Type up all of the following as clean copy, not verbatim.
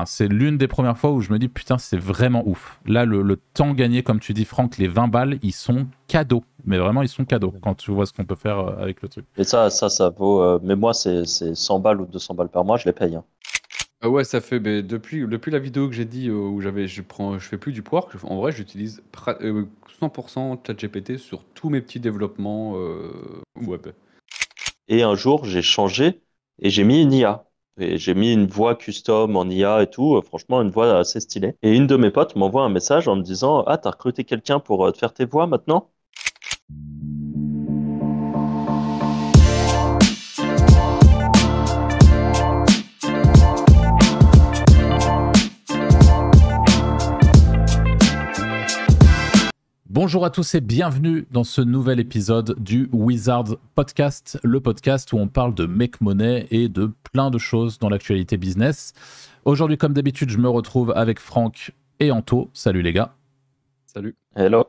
c'est l'une des premières fois où je me dis putain, c'est vraiment ouf. Là, le temps gagné, comme tu dis, Franck, les 20 balles, ils sont cadeaux. Mais vraiment, ils sont cadeaux quand tu vois ce qu'on peut faire avec le truc. Et ça vaut. Mais moi, c'est 100 balles ou 200 balles par mois, je les paye, hein. Ah ouais, ça fait depuis la vidéo que j'ai dit où je fais plus du Quark. En vrai, j'utilise 100% ChatGPT sur tous mes petits développements web. Et un jour, j'ai changé et j'ai mis une IA. Et j'ai mis une voix custom en IA et tout. Franchement, une voix assez stylée. Et une de mes potes m'envoie un message en me disant: Ah, t'as recruté quelqu'un pour te faire tes voix maintenant? Bonjour à tous et bienvenue dans ce nouvel épisode du Wizard Podcast, le podcast où on parle de make money et de plein de choses dans l'actualité business. Aujourd'hui, comme d'habitude, je me retrouve avec Franck et Anto. Salut les gars. Salut. Hello.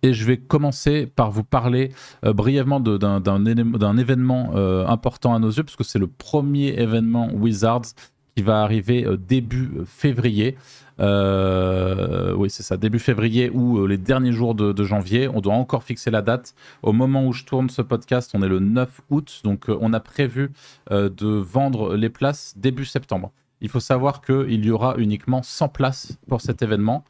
Et je vais commencer par vous parler brièvement d'un événement important à nos yeux, puisque c'est le premier événement Wizards qui va arriver début février. Oui, c'est ça, début février ou les derniers jours de janvier. On doit encore fixer la date. Au moment où je tourne ce podcast, on est le 9 août, donc on a prévu de vendre les places début septembre. Il faut savoir qu'il y aura uniquement 100 places pour cet événement.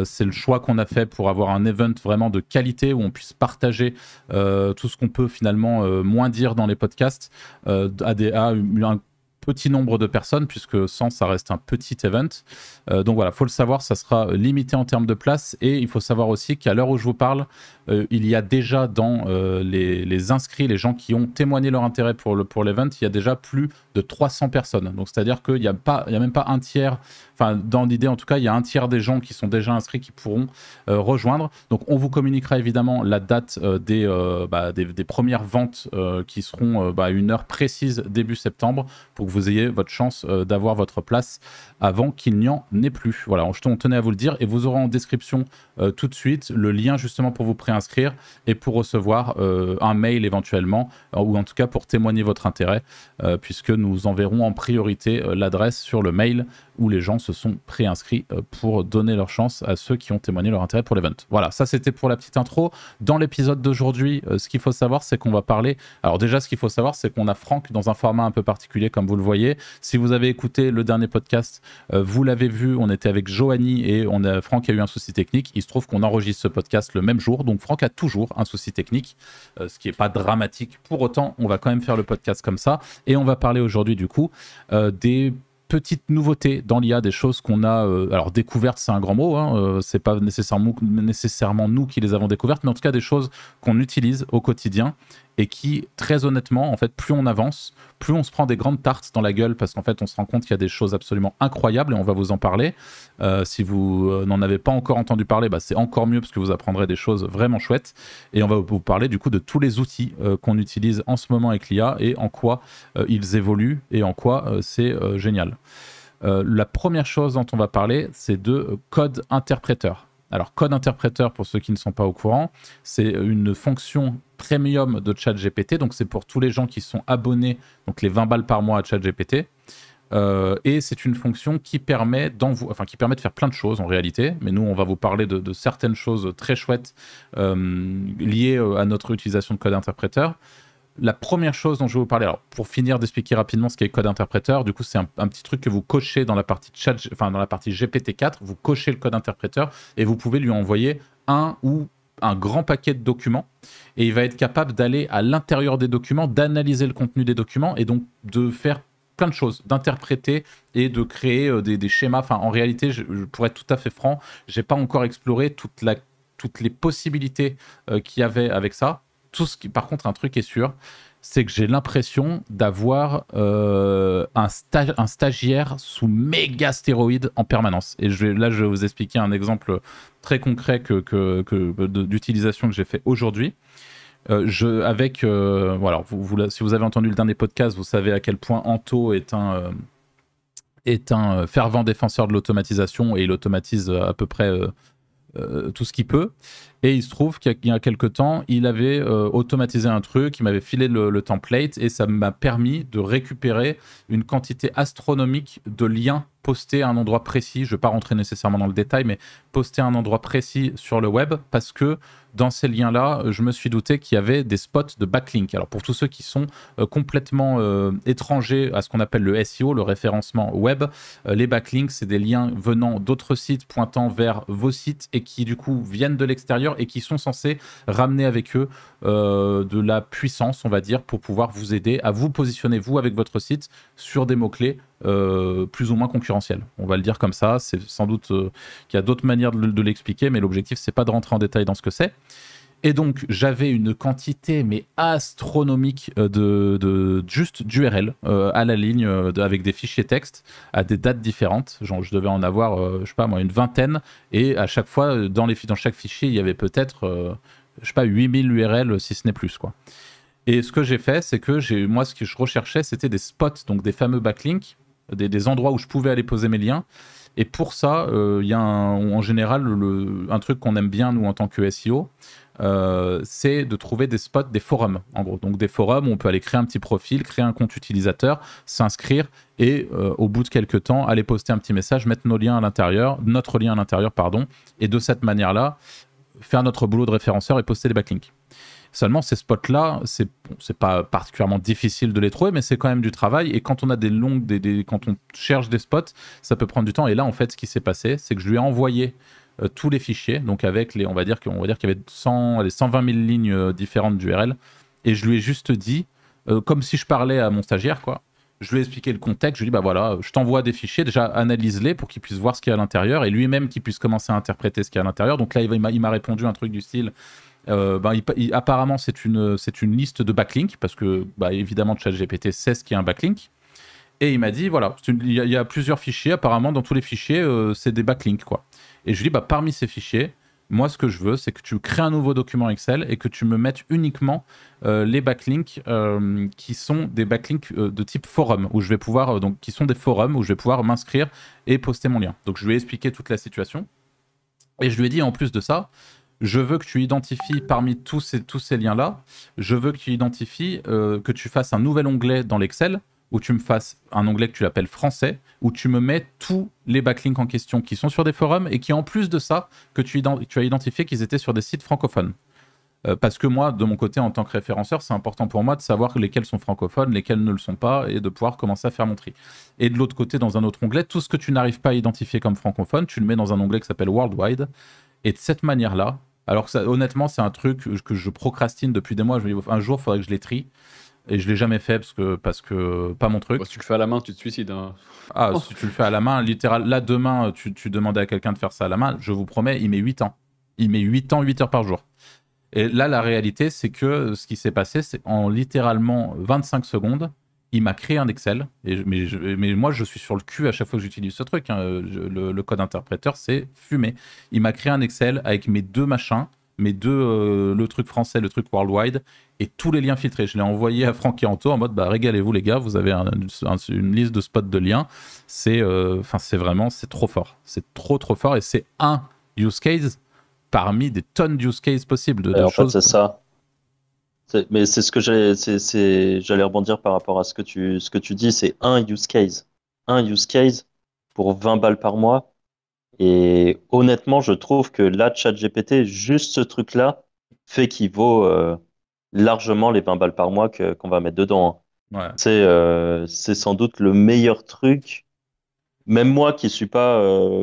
C'est le choix qu'on a fait pour avoir un event vraiment de qualité où on puisse partager tout ce qu'on peut finalement moins dire dans les podcasts à un petit nombre de personnes, puisque 100, ça reste un petit event. Donc voilà, il faut le savoir, ça sera limité en termes de places. Et il faut savoir aussi qu'à l'heure où je vous parle, il y a déjà dans les inscrits, les gens qui ont témoigné leur intérêt pour l'event, il y a déjà plus de 300 personnes. Donc c'est-à-dire qu'il n'y a même pas un tiers, enfin dans l'idée en tout cas, il y a un tiers des gens qui sont déjà inscrits qui pourront rejoindre. Donc on vous communiquera évidemment la date des premières ventes qui seront à une heure précise début septembre pour que vous ayez votre chance d'avoir votre place avant qu'il n'y en ait plus. Voilà, on tenait à vous le dire et vous aurez en description tout de suite le lien justement pour vous préinscrire et pour recevoir un mail éventuellement ou en tout cas pour témoigner votre intérêt puisque nous enverrons en priorité l'adresse sur le mail où les gens se sont préinscrits pour donner leur chance à ceux qui ont témoigné leur intérêt pour l'event. Voilà, ça c'était pour la petite intro. Dans l'épisode d'aujourd'hui, ce qu'il faut savoir, c'est qu'on va parler... Alors déjà, ce qu'il faut savoir, c'est qu'on a Franck dans un format un peu particulier, comme vous le voyez. Si vous avez écouté le dernier podcast, vous l'avez vu, on était avec Joanie et Franck a eu un souci technique. Il se trouve qu'on enregistre ce podcast le même jour, donc Franck a toujours un souci technique, ce qui n'est pas dramatique. Pour autant, on va quand même faire le podcast comme ça. Et on va parler aujourd'hui, du coup, des petites nouveautés dans l'IA, des choses qu'on a alors découvertes, c'est un grand mot, hein, c'est pas nécessairement nous qui les avons découvertes, mais en tout cas des choses qu'on utilise au quotidien et qui, très honnêtement, en fait, plus on avance, plus on se prend des grandes tartes dans la gueule parce qu'en fait, on se rend compte qu'il y a des choses absolument incroyables et on va vous en parler. Si vous n'en avez pas encore entendu parler, c'est encore mieux parce que vous apprendrez des choses vraiment chouettes. Et on va vous parler du coup de tous les outils qu'on utilise en ce moment avec l'IA et en quoi ils évoluent et en quoi c'est génial. La première chose dont on va parler, c'est de code interpréteur. Alors, code interpréteur, pour ceux qui ne sont pas au courant, c'est une fonction premium de ChatGPT. Donc, c'est pour tous les gens qui sont abonnés, donc les 20 balles par mois à ChatGPT. Et c'est une fonction qui permet de faire plein de choses en réalité. Mais nous, on va vous parler de certaines choses très chouettes liées à notre utilisation de code interpréteur. La première chose dont je vais vous parler, alors pour finir d'expliquer rapidement ce qu'est code interpréteur, du coup c'est un petit truc que vous cochez dans la partie dans la partie GPT-4, vous cochez le code interpréteur et vous pouvez lui envoyer un grand paquet de documents et il va être capable d'aller à l'intérieur des documents, d'analyser le contenu des documents et donc de faire plein de choses, d'interpréter et de créer des schémas. Enfin, en réalité, pour être tout à fait franc, j'ai pas encore exploré toutes les possibilités qu'il y avait avec ça. Par contre, un truc est sûr, c'est que j'ai l'impression d'avoir un stagiaire sous méga stéroïdes en permanence. Et je vais vous expliquer un exemple très concret d'utilisation que j'ai fait aujourd'hui. Si vous avez entendu le dernier podcast, vous savez à quel point Anto est un fervent défenseur de l'automatisation et il automatise à peu près tout ce qu'il peut. Et il se trouve qu'il y a quelques temps, il avait automatisé un truc, il m'avait filé le template et ça m'a permis de récupérer une quantité astronomique de liens postés à un endroit précis. Je ne vais pas rentrer nécessairement dans le détail, mais postés à un endroit précis sur le web parce que dans ces liens-là, je me suis douté qu'il y avait des spots de backlink. Alors pour tous ceux qui sont complètement étrangers à ce qu'on appelle le SEO, le référencement web, les backlinks, c'est des liens venant d'autres sites pointant vers vos sites et qui du coup viennent de l'extérieur et qui sont censés ramener avec eux de la puissance, on va dire, pour pouvoir vous aider à vous positionner, vous, avec votre site, sur des mots-clés plus ou moins concurrentiels. On va le dire comme ça. C'est sans doute qu'il y a d'autres manières de l'expliquer, mais l'objectif, c'est pas de rentrer en détail dans ce que c'est. Et donc, j'avais une quantité, mais astronomique, juste d'URL à la ligne, avec des fichiers texte à des dates différentes. Genre, je devais en avoir, je sais pas moi, une vingtaine. Et à chaque fois, dans chaque fichier, il y avait peut-être, je sais pas, 8000 URL, si ce n'est plus, quoi. Et ce que j'ai fait, c'est que moi, ce que je recherchais, c'était des spots, donc des fameux backlinks, des endroits où je pouvais aller poser mes liens. Et pour ça, il y a en général un truc qu'on aime bien, nous, en tant que SEO, c'est de trouver des spots, des forums, en gros. Donc des forums où on peut aller créer un petit profil, créer un compte utilisateur, s'inscrire et au bout de quelques temps, aller poster un petit message, mettre notre lien à l'intérieur, et de cette manière-là, faire notre boulot de référenceur et poster des backlinks. Seulement, ces spots-là, c'est pas particulièrement difficile de les trouver, mais c'est quand même du travail. Et quand on a quand on cherche des spots, ça peut prendre du temps. Et là, en fait, ce qui s'est passé, c'est que je lui ai envoyé tous les fichiers, donc avec on va dire qu'il y avait 120 000 lignes différentes d'URL. Et je lui ai juste dit, comme si je parlais à mon stagiaire, quoi. Je lui ai expliqué le contexte. Je lui ai dit, bah voilà, je t'envoie des fichiers, déjà analyse-les pour qu'il puisse voir ce qu'il y a à l'intérieur et lui-même qu'il puisse commencer à interpréter ce qu'il y a à l'intérieur. Donc là, il m'a répondu un truc du style. Apparemment, c'est une liste de backlinks parce que, évidemment, ChatGPT sait ce qu'est un backlink. Et il m'a dit, voilà, il y a plusieurs fichiers. Apparemment, dans tous les fichiers, c'est des backlinks, quoi. Et je lui dis, parmi ces fichiers, moi, ce que je veux, c'est que tu crées un nouveau document Excel et que tu me mettes uniquement les backlinks qui sont des backlinks de type forum, où je vais pouvoir, qui sont des forums où je vais pouvoir m'inscrire et poster mon lien. Donc, je lui ai expliqué toute la situation. Et je lui ai dit, en plus de ça, je veux que tu identifies parmi tous ces liens-là, je veux que tu identifies, que tu fasses un nouvel onglet dans l'Excel, où tu me fasses un onglet que tu appelles français, où tu me mets tous les backlinks en question qui sont sur des forums et qui, en plus de ça, que tu as identifié qu'ils étaient sur des sites francophones. Parce que moi, de mon côté, en tant que référenceur, c'est important pour moi de savoir lesquels sont francophones, lesquels ne le sont pas, et de pouvoir commencer à faire mon tri. Et de l'autre côté, dans un autre onglet, tout ce que tu n'arrives pas à identifier comme francophone, tu le mets dans un onglet qui s'appelle Worldwide. Et de cette manière-là, alors que ça, honnêtement, c'est un truc que je procrastine depuis des mois. Je me dis, un jour, il faudrait que je les trie. Et je ne l'ai jamais fait parce que pas mon truc. Si tu le fais à la main, tu te suicides. Hein. Ah, si tu le fais à la main, littéral, là, demain, tu demandais à quelqu'un de faire ça à la main, je vous promets, il met 8 ans. Il met 8 ans, 8 heures par jour. Et là, la réalité, c'est que ce qui s'est passé, c'est en littéralement 25 secondes, il m'a créé un Excel. Mais moi, je suis sur le cul à chaque fois que j'utilise ce truc. Hein. Le code interpréteur, c'est fumé. Il m'a créé un Excel avec mes deux machins, le truc français, le truc worldwide, et tous les liens filtrés. Je l'ai envoyé à Franck et Anto en mode, régalez-vous les gars, vous avez une liste de spots de liens. C'est trop fort. C'est trop fort, et c'est un use case parmi des tonnes d'use cases possibles. En fait, c'est ça. Mais c'est ce que j'allais rebondir par rapport à ce que tu dis, c'est un use case. Un use case pour 20 balles par mois. Et honnêtement, je trouve que là, ChatGPT, juste ce truc-là, fait qu'il vaut largement les 20 balles par mois qu'on va mettre dedans. Ouais. C'est sans doute le meilleur truc. Même moi qui suis pas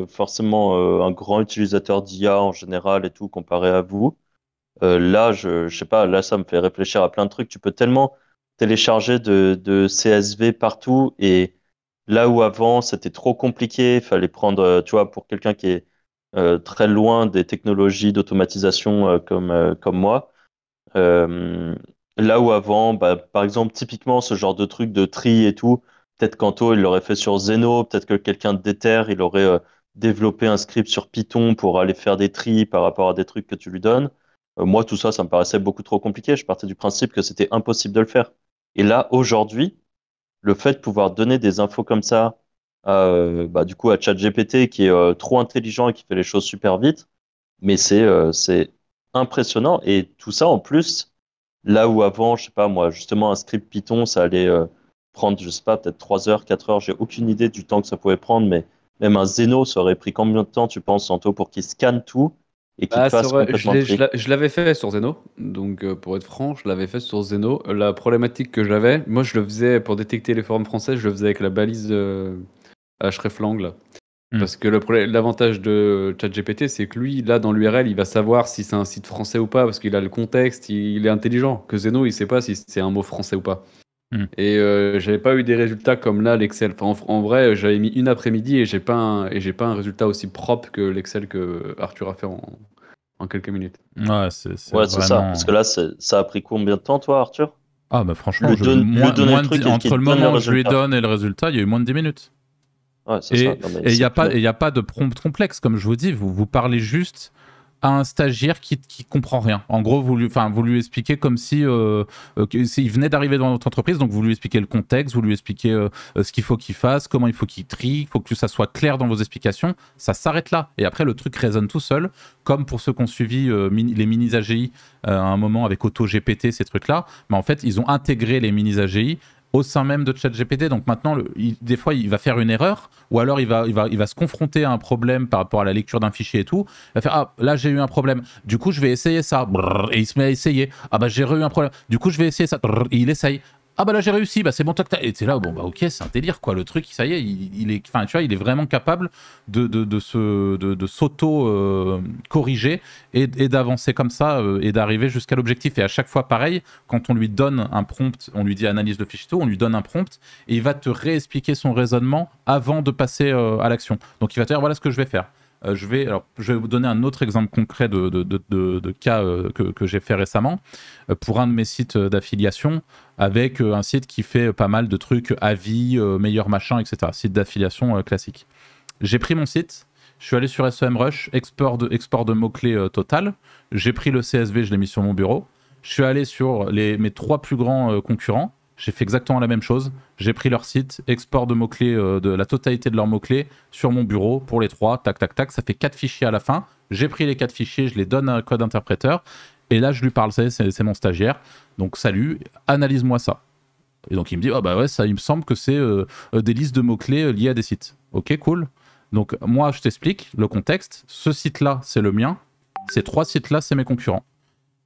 forcément un grand utilisateur d'IA en général et tout, comparé à vous, là, je sais pas, là, ça me fait réfléchir à plein de trucs. Tu peux tellement télécharger de CSV partout et là où avant, c'était trop compliqué, il fallait prendre, tu vois, pour quelqu'un qui est très loin des technologies d'automatisation comme moi, euh, là où avant, par exemple, typiquement, ce genre de truc de tri et tout, peut-être qu'Anto, il l'aurait fait sur Zeno, peut-être que quelqu'un d'Ether, il aurait développé un script sur Python pour aller faire des tris par rapport à des trucs que tu lui donnes. Moi, tout ça, ça me paraissait beaucoup trop compliqué. Je partais du principe que c'était impossible de le faire. Et là, aujourd'hui, le fait de pouvoir donner des infos comme ça du coup, à ChatGPT qui est trop intelligent et qui fait les choses super vite, mais c'est impressionnant. Et tout ça, en plus, là où avant, je sais pas moi, justement, un script Python, ça allait prendre, je sais pas, peut-être 3 heures, 4 heures, j'ai aucune idée du temps que ça pouvait prendre, mais même un Zeno, ça aurait pris combien de temps, tu penses, Santo, pour qu'il scanne tout et qu'il te Bah, fasse complètement le tri? je l'avais fait sur Zeno. Donc, pour être franc, je l'avais fait sur Zeno. La problématique que j'avais, moi, je le faisais pour détecter les forums français, je le faisais avec la balise hreflang, là. Hmm. Parce que l'avantage de ChatGPT, c'est que lui, là, dans l'URL, il va savoir si c'est un site français ou pas, parce qu'il a le contexte, il est intelligent. Que Zeno, il sait pas si c'est un mot français ou pas. Hmm. Et j'avais pas eu des résultats comme là, l'Excel. Enfin, en vrai, j'avais mis une après-midi et j'ai pas un résultat aussi propre que l'Excel que Arthur a fait en quelques minutes. Ouais, c'est Ouais, c'est ça. Parce vraiment. que là, ça a pris combien de temps, toi, Arthur? Ah, bah franchement, Lui donner le truc et entre qu'il le te donne le moment où je lui résultat. donne et le résultat, il y a eu moins de 10 minutes. Ouais, c'est ça. Et Non, mais il n'y c'est a pas, punaise. et y a pas de prompt complexe, comme je vous dis, vous parlez juste à un stagiaire qui comprend rien. En gros, vous lui expliquez comme si s'il venait d'arriver dans votre entreprise, donc vous lui expliquez le contexte, vous lui expliquez ce qu'il faut qu'il fasse, comment il faut qu'il trie, il faut que ça soit clair dans vos explications. Ça s'arrête là. Et après, le truc résonne tout seul, comme pour ceux qui ont suivi les minis AGI à un moment avec AutoGPT, ces trucs-là. Mais en fait, ils ont intégré les minis AGI au sein même de ChatGPT. Donc maintenant, des fois, il va faire une erreur, ou alors il va se confronter à un problème par rapport à la lecture d'un fichier et tout. Il va faire, ah, là j'ai eu un problème, du coup je vais essayer ça. Brrr, et il se met à essayer. Ah bah j'ai eu un problème, du coup je vais essayer ça. Brrr, et il essaye. Ah bah là j'ai réussi, bah c'est bon, tac, tac. Et c'est là, bon bah ok, c'est un délire quoi. Le truc, ça y est, il est, enfin tu vois, il est vraiment capable de s'auto-corriger et d'avancer comme ça et d'arriver jusqu'à l'objectif. Et à chaque fois, pareil, quand on lui donne un prompt, on lui dit analyse de fichier, on lui donne un prompt et il va te réexpliquer son raisonnement avant de passer à l'action. Donc il va te dire voilà ce que je vais faire. Je vais vous donner un autre exemple concret de cas que j'ai fait récemment pour un de mes sites d'affiliation avec un site qui fait pas mal de trucs avis, meilleur machin, etc. Site d'affiliation classique. J'ai pris mon site, je suis allé sur SEMrush, export de mots-clés total. J'ai pris le CSV, je l'ai mis sur mon bureau. Je suis allé sur mes 3 plus grands concurrents. J'ai fait exactement la même chose. J'ai pris leur site, export de mots-clés, de la totalité de leurs mots-clés sur mon bureau pour les 3. Tac, tac, tac. Ça fait 4 fichiers à la fin. J'ai pris les 4 fichiers, je les donne à un code interpréteur. Et là, je lui parle, c'est mon stagiaire. Donc, salut, analyse-moi ça. Et donc, il me dit, oh bah ouais, ça, il me semble que c'est des listes de mots-clés liés à des sites. Ok, cool. Donc, moi, je t'explique le contexte. Ce site-là, c'est le mien. Ces 3 sites-là, c'est mes concurrents.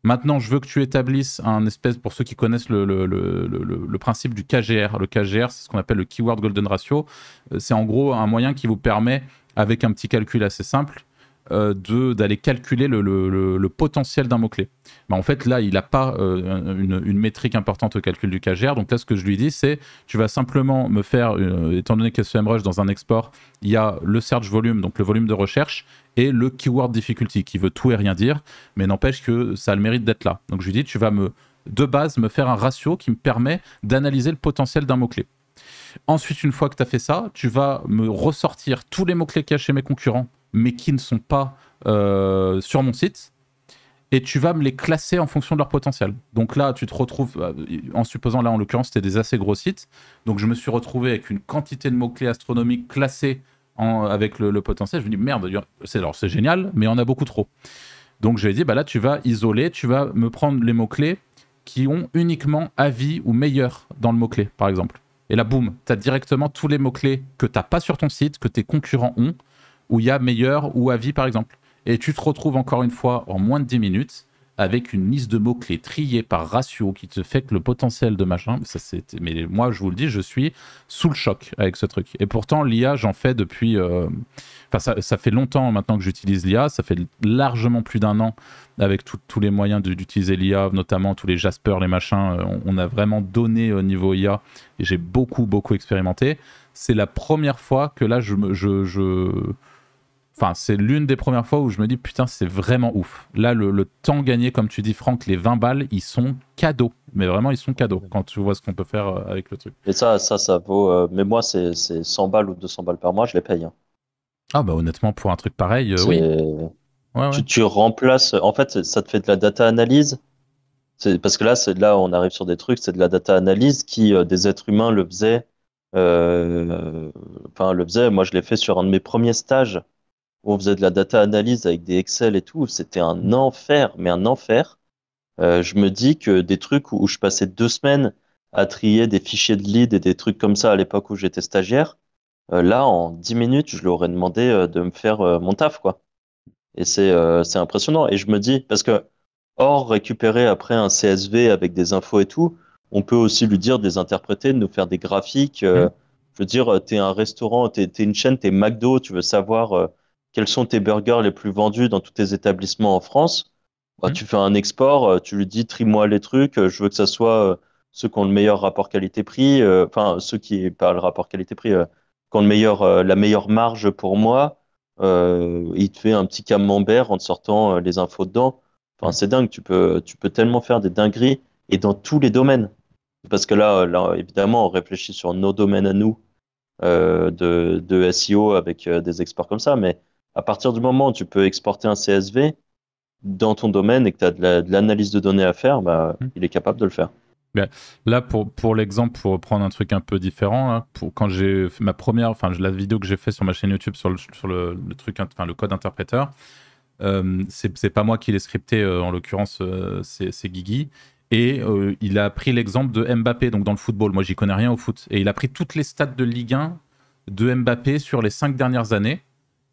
Maintenant, je veux que tu établisses un espèce, pour ceux qui connaissent le principe du KGR. Le KGR, c'est ce qu'on appelle le Keyword Golden Ratio. C'est en gros un moyen qui vous permet, avec un petit calcul assez simple, d'aller calculer le potentiel d'un mot-clé. En fait, là, il n'a pas une métrique importante au calcul du KGR. Donc là, ce que je lui dis, c'est tu vas simplement me faire, étant donné que SEMrush, dans un export, il y a le search volume, donc le volume de recherche, et le keyword difficulty, qui veut tout et rien dire, mais n'empêche que ça a le mérite d'être là. Donc je lui dis, tu vas de base, me faire un ratio qui me permet d'analyser le potentiel d'un mot-clé. Ensuite, une fois que tu as fait ça, tu vas me ressortir tous les mots-clés qu'il y a chez mes concurrents, mais qui ne sont pas sur mon site, et tu vas me les classer en fonction de leur potentiel. Donc là, tu te retrouves, en supposant là en l'occurrence, c'était des assez gros sites, donc je me suis retrouvé avec une quantité de mots-clés astronomiques classés avec le potentiel. Je me dis, merde, c'est génial, mais on a beaucoup trop. Donc je lui ai dit, bah là, tu vas isoler, tu vas me prendre les mots-clés qui ont uniquement avis ou meilleur dans le mot-clé, par exemple. Et là, boum, tu as directement tous les mots-clés que tu n'as pas sur ton site, que tes concurrents ont, où il y a meilleur ou avis, par exemple. Et tu te retrouves encore une fois en moins de 10 minutes avec une liste de mots-clés triés par ratio qui te fait que le potentiel de machin. Mais moi, je vous le dis, je suis sous le choc avec ce truc. Et pourtant, l'IA, j'en fais depuis. Ça fait longtemps maintenant que j'utilise l'IA. Ça fait largement plus d'un an avec tous les moyens d'utiliser l'IA, notamment tous les Jasper, les machins. On a vraiment donné au niveau IA et j'ai beaucoup, beaucoup expérimenté. C'est la première fois que là, Enfin, c'est l'une des premières fois où je me dis, putain, c'est vraiment ouf. Là, le temps gagné, comme tu dis, Franck, les 20 balles, ils sont cadeaux. Mais vraiment, ils sont cadeaux quand tu vois ce qu'on peut faire avec le truc. Et ça vaut. Mais moi, c'est 100 balles ou 200 balles par mois, je les paye, hein. Ah bah honnêtement, pour un truc pareil, oui. C'est. Ouais, ouais. Tu remplaces. En fait, ça te fait de la data analyse. Parce que là, on arrive sur des trucs, c'est de la data analyse qui des êtres humains le faisaient. Enfin, le faisaient. Moi, je l'ai fait sur un de mes premiers stages où on faisait de la data analyse avec des Excel et tout. C'était un enfer, mais un enfer. Je me dis que des trucs où je passais 2 semaines à trier des fichiers de lead et des trucs comme ça à l'époque où j'étais stagiaire, là, en 10 minutes, je leur aurais demandé de me faire mon taf, quoi. Et c'est impressionnant. Et je me dis, parce que hors récupérer après un CSV avec des infos et tout, on peut aussi lui dire de les interpréter, de nous faire des graphiques. Je veux dire, t'es un restaurant, t'es une chaîne, t'es McDo, tu veux savoir quels sont tes burgers les plus vendus dans tous tes établissements en France. Bah, tu fais un export, tu lui dis, trie-moi les trucs, je veux que ça soit ceux qui ont le meilleur rapport qualité-prix, enfin, ceux qui, pas le rapport qualité-prix, qui ont la meilleure marge pour moi. Il te fait un petit camembert en te sortant les infos dedans. Enfin, c'est dingue, tu peux tellement faire des dingueries et dans tous les domaines. Parce que là, évidemment, on réfléchit sur nos domaines à nous de SEO avec des exports comme ça, mais à partir du moment où tu peux exporter un CSV dans ton domaine et que tu as de l'analyse de données à faire, bah, il est capable de le faire. Ben, là, pour l'exemple, pour reprendre un truc un peu différent, hein, quand j'ai fait ma première, enfin la vidéo que j'ai fait sur ma chaîne YouTube sur le truc, enfin le code interpréteur, c'est pas moi qui l'ai scripté, en l'occurrence, c'est Guigui. Et il a pris l'exemple de Mbappé, donc dans le football. Moi, j'y connais rien au foot. Et il a pris toutes les stats de Ligue 1 de Mbappé sur les 5 dernières années.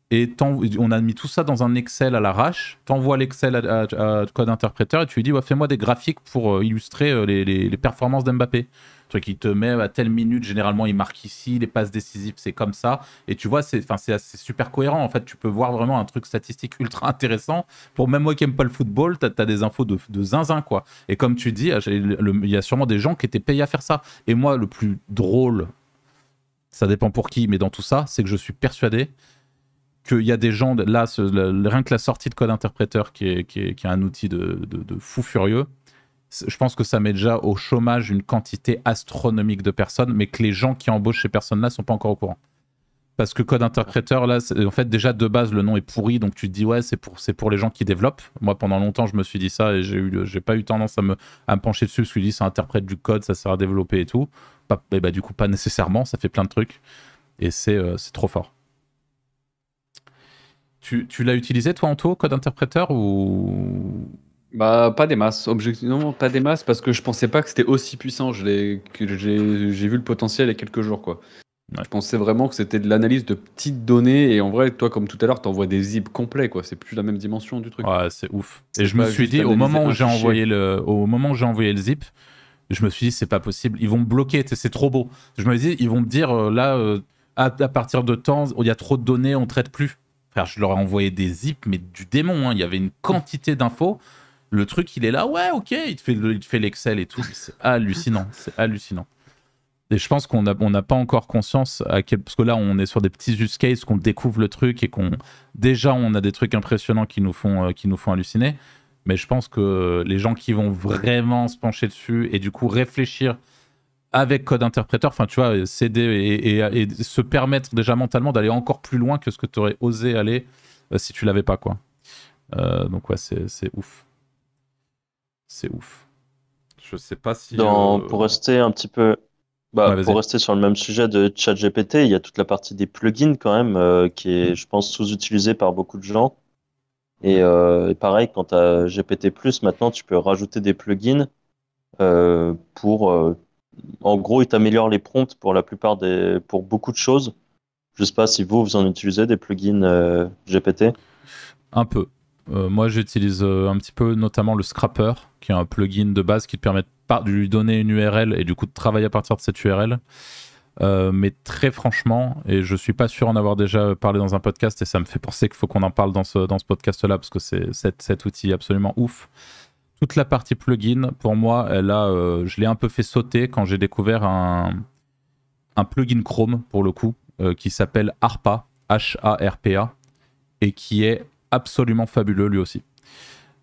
Et on a mis tout ça dans un Excel à l'arrache. T'envoies l'Excel à code interpréteur et tu lui dis ouais, fais-moi des graphiques pour illustrer les performances d'Mbappé. Le truc, il te met à telle minute, généralement il marque ici, les passes décisives c'est comme ça. Et tu vois, c'est super cohérent. En fait, tu peux voir vraiment un truc statistique ultra intéressant. Pour même moi qui n'aime pas le football, t'as des infos de zinzin, quoi. Et comme tu dis, il y a sûrement des gens qui étaient payés à faire ça. Et moi, le plus drôle, ça dépend pour qui, mais dans tout ça, c'est que je suis persuadé qu'il y a des gens, là, rien que la sortie de code interpréteur qui est un outil de fou furieux, je pense que ça met déjà au chômage une quantité astronomique de personnes, mais que les gens qui embauchent ces personnes-là ne sont pas encore au courant. Parce que code interpréteur, là, en fait, déjà de base, le nom est pourri, donc tu te dis, ouais, c'est pour les gens qui développent. Moi, pendant longtemps, je me suis dit ça et j'ai pas eu tendance à me pencher dessus, parce que je dis, ça interprète du code, ça sert à développer et tout. Et bah, du coup, pas nécessairement, ça fait plein de trucs. Et c'est trop fort. Tu l'as utilisé, toi, Anto, code interpréteur ou... Bah, pas des masses. Non, pas des masses, parce que je pensais pas que c'était aussi puissant. J'ai vu le potentiel il y a quelques jours, quoi. Ouais. Je pensais vraiment que c'était de l'analyse de petites données, et en vrai, toi, comme tout à l'heure, t'envoies des zips complets, quoi. C'est plus la même dimension du truc. Ouais, c'est ouf. Et je me suis dit, au moment où j'ai envoyé le zip, je me suis dit, c'est pas possible. Ils vont me bloquer, c'est trop beau. Je me dis, ils vont me dire, là, à partir de temps, il y a trop de données, on traite plus. Frère, je leur ai envoyé des zips, mais du démon, hein. Il y avait une quantité d'infos. Le truc, il est là, ouais, ok, il te fait l'Excel et tout. C'est hallucinant, c'est hallucinant. Et je pense qu'on n'a pas encore conscience, parce que là, on est sur des petits use cases, qu'on découvre le truc et déjà, on a des trucs impressionnants qui nous font halluciner. Mais je pense que les gens qui vont vraiment se pencher dessus et du coup réfléchir avec code interpréteur, enfin tu vois, s'aider et se permettre déjà mentalement d'aller encore plus loin que ce que tu aurais osé aller si tu l'avais pas, quoi. Donc ouais, c'est ouf. C'est ouf. Je sais pas si... Pour rester un petit peu... pour rester sur le même sujet de ChatGPT, il y a toute la partie des plugins quand même qui est, je pense, sous-utilisée par beaucoup de gens. Et pareil, quand tu as GPT+, maintenant, tu peux rajouter des plugins pour... en gros, ils t'améliorent les prompts pour beaucoup de choses. Je sais pas si vous en utilisez des plugins GPT. Un peu. Moi, j'utilise un petit peu notamment le Scrapper, qui est un plugin de base qui te permet de lui donner une URL et du coup de travailler à partir de cette URL. Mais très franchement, et je suis pas sûr en avoir déjà parlé dans un podcast, et ça me fait penser qu'il faut qu'on en parle dans ce podcast-là, parce que c'est cet outil absolument ouf. Toute la partie plugin, pour moi, je l'ai un peu fait sauter quand j'ai découvert un plugin Chrome, pour le coup, qui s'appelle Harpa, H-A-R-P-A, et qui est absolument fabuleux lui aussi.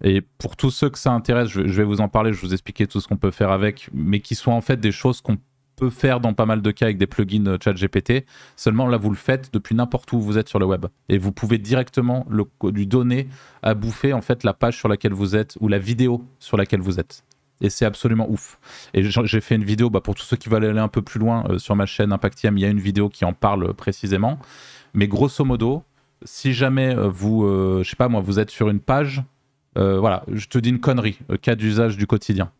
Et pour tous ceux que ça intéresse, je vais vous en parler, je vais vous expliquer tout ce qu'on peut faire avec, mais qui sont en fait des choses qu'on peut faire dans pas mal de cas avec des plugins ChatGPT. Seulement là, vous le faites depuis n'importe où vous êtes sur le web. Et vous pouvez directement lui donner à bouffer en fait la page sur laquelle vous êtes ou la vidéo sur laquelle vous êtes. Et c'est absolument ouf. Et j'ai fait une vidéo, pour tous ceux qui veulent aller un peu plus loin sur ma chaîne Impactium, il y a une vidéo qui en parle précisément. Mais grosso modo, si jamais je sais pas moi, vous êtes sur une page, voilà, je te dis une connerie, cas d'usage du quotidien.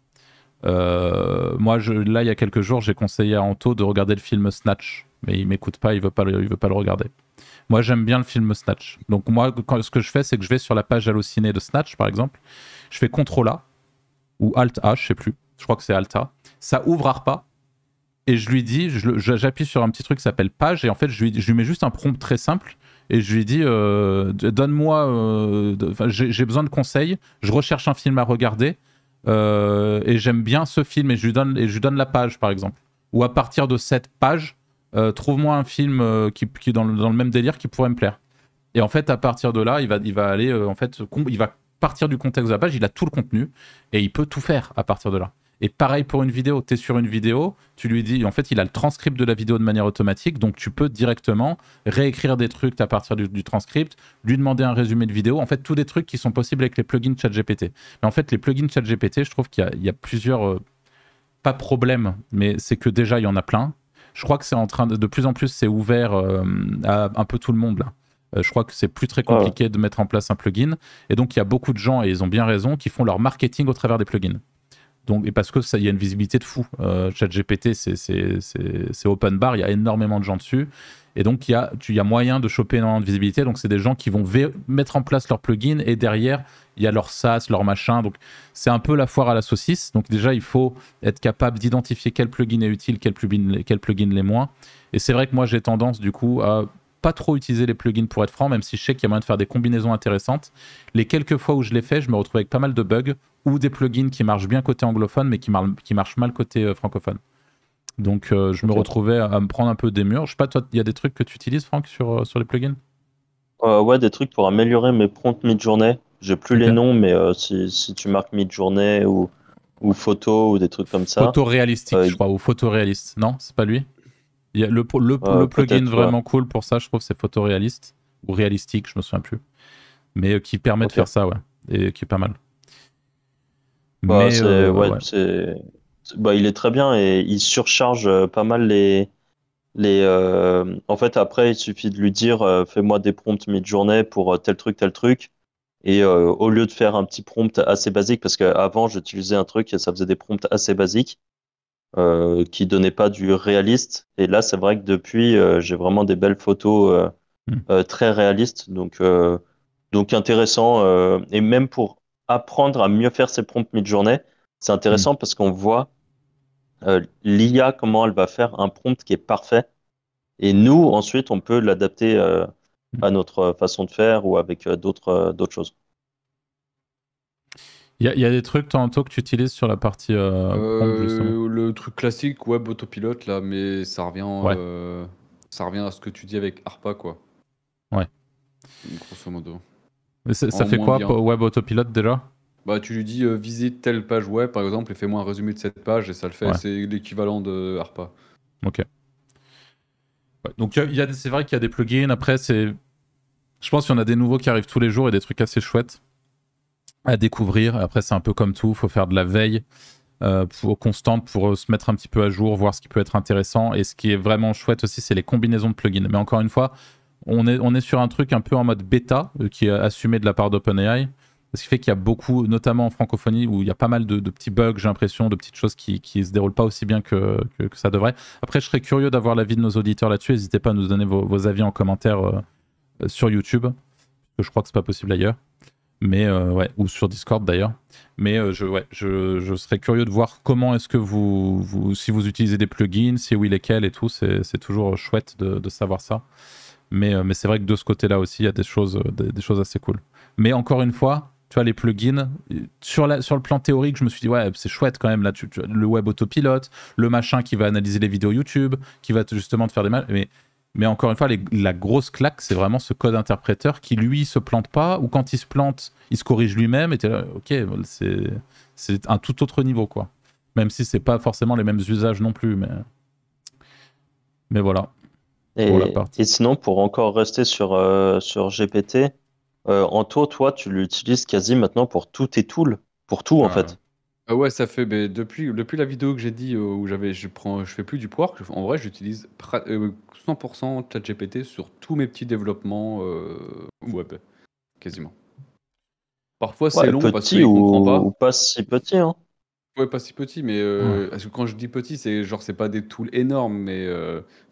Moi, là, il y a quelques jours, j'ai conseillé à Anto de regarder le film Snatch, mais il m'écoute pas, il veut pas le regarder. Moi, j'aime bien le film Snatch. Donc moi, ce que je fais, c'est que je vais sur la page Allociné de Snatch, par exemple, je fais CTRL A ou Alt A, je sais plus, je crois que c'est Alt A. Ça ouvre ARPA et je lui dis, j'appuie sur un petit truc qui s'appelle page et en fait, je lui mets juste un prompt très simple. Et je lui dis, donne-moi, j'ai besoin de conseils, je recherche un film à regarder, et j'aime bien ce film, et je lui donne la page, par exemple. Ou à partir de cette page, trouve-moi un film qui est dans le même délire qui pourrait me plaire. Et en fait, à partir de là, il va aller, il va partir du contexte de la page, il a tout le contenu, et il peut tout faire à partir de là. Et pareil pour une vidéo, tu es sur une vidéo, tu lui dis, en fait, il a le transcript de la vidéo de manière automatique, donc tu peux directement réécrire des trucs à partir du transcript, lui demander un résumé de vidéo, en fait, tous des trucs qui sont possibles avec les plugins ChatGPT. Mais en fait, les plugins ChatGPT, je trouve qu'il y a plusieurs, pas problèmes, mais c'est que déjà, il y en a plein. Je crois que c'est en train de plus en plus, c'est ouvert à un peu tout le monde, là. Je crois que c'est plus très compliqué de mettre en place un plugin. Et donc, il y a beaucoup de gens, et ils ont bien raison, qui font leur marketing au travers des plugins. Donc, et parce que ça, il y a une visibilité de fou. ChatGPT, c'est open bar, il y a énormément de gens dessus. Et donc, il y a moyen de choper énormément de visibilité. Donc, c'est des gens qui vont mettre en place leur plugin et derrière, il y a leur SaaS, leur machin. Donc, c'est un peu la foire à la saucisse. Donc, déjà, il faut être capable d'identifier quel plugin est utile, quel plugin l'est moins. Et c'est vrai que moi, j'ai tendance, du coup, à pas trop utiliser les plugins pour être franc, même si je sais qu'il y a moyen de faire des combinaisons intéressantes. Les quelques fois où je l'ai fait, je me retrouve avec pas mal de bugs ou des plugins qui marchent bien côté anglophone, mais qui marchent mal côté francophone. Donc, je me retrouvais à me prendre un peu des murs. Je sais pas, toi, il y a des trucs que tu utilises, Franck, sur les plugins? Ouais, des trucs pour améliorer mes prompts mid-journée. J'ai plus les noms, mais si tu marques mid-journée ou photo ou des trucs comme ça. Photoréalistique, je crois, ou photoréaliste. Non, c'est pas lui? Il y a le plugin vraiment cool pour ça, je trouve, c'est photoréaliste ou réalistique, je me souviens plus. Mais qui permet de faire ça, ouais. Et qui est pas mal. Bah, il est très bien et il surcharge pas mal en fait, après, il suffit de lui dire fais-moi des prompts mid-journée pour tel truc. Et au lieu de faire un petit prompt assez basique, parce qu'avant, j'utilisais un truc et ça faisait des prompts assez basiques qui donnaient pas du réaliste. Et là, c'est vrai que depuis, j'ai vraiment des belles photos très réalistes. Donc intéressant. Et même pour apprendre à mieux faire ses prompts mid-journée, c'est intéressant parce qu'on voit l'IA, comment elle va faire un prompt qui est parfait. Et nous, ensuite, on peut l'adapter à notre façon de faire ou avec d'autres choses. Il y a des trucs, tantôt, que tu utilises sur la partie prompt, justement. Le truc classique, web autopilote, là, mais ça revient à ce que tu dis avec ARPA, quoi. Ouais. Grosso modo. Mais ça fait quoi, web autopilote, déjà? Bah, tu lui dis visite telle page web, par exemple, et fais-moi un résumé de cette page, et ça le fait. Ouais. C'est l'équivalent de ARPA. Ok. Ouais, donc, c'est vrai qu'il y a des plugins. Après, je pense qu'il y en a des nouveaux qui arrivent tous les jours et des trucs assez chouettes à découvrir. Après, c'est un peu comme tout, il faut faire de la veille constante pour se mettre un petit peu à jour, voir ce qui peut être intéressant. Et ce qui est vraiment chouette aussi, c'est les combinaisons de plugins. Mais encore une fois, on est sur un truc un peu en mode bêta qui est assumé de la part d'OpenAI. Ce qui fait qu'il y a beaucoup, notamment en francophonie, où il y a pas mal de petits bugs, j'ai l'impression, de petites choses qui se déroulent pas aussi bien que ça devrait. Après, je serais curieux d'avoir l'avis de nos auditeurs là-dessus. N'hésitez pas à nous donner vos avis en commentaire sur YouTube, parce que je crois que c'est pas possible ailleurs. Mais ouais, ou sur Discord d'ailleurs. Mais je serais curieux de voir comment est-ce que si vous utilisez des plugins, si oui lesquels et tout. C'est toujours chouette de savoir ça. Mais c'est vrai que de ce côté-là aussi, il y a des choses assez cool. Mais encore une fois, tu vois, les plugins, sur le plan théorique, je me suis dit, ouais, c'est chouette quand même, là, le web autopilote, le machin qui va analyser les vidéos YouTube, qui va justement te faire des mais encore une fois, la grosse claque, c'est vraiment ce code interpréteur qui, lui, se plante pas, ou quand il se plante, il se corrige lui-même, et t'es là, ok, c'est un tout autre niveau, quoi. Même si c'est pas forcément les mêmes usages non plus, mais voilà. Et sinon, pour encore rester sur GPT, Anto, toi, tu l'utilises quasi maintenant pour tous tes tools, pour tout en fait. Ah ouais, ça fait depuis la vidéo que j'ai dit où je fais plus du Quark. En vrai, j'utilise 100% ChatGPT sur tous mes petits développements web, quasiment. Parfois, c'est Ouais, long parce petit qu'il comprend ou pas. pas si petit, hein. Ouais, pas si petit, mais Ouais. parce que quand je dis petit, c'est genre c'est pas des tools énormes, mais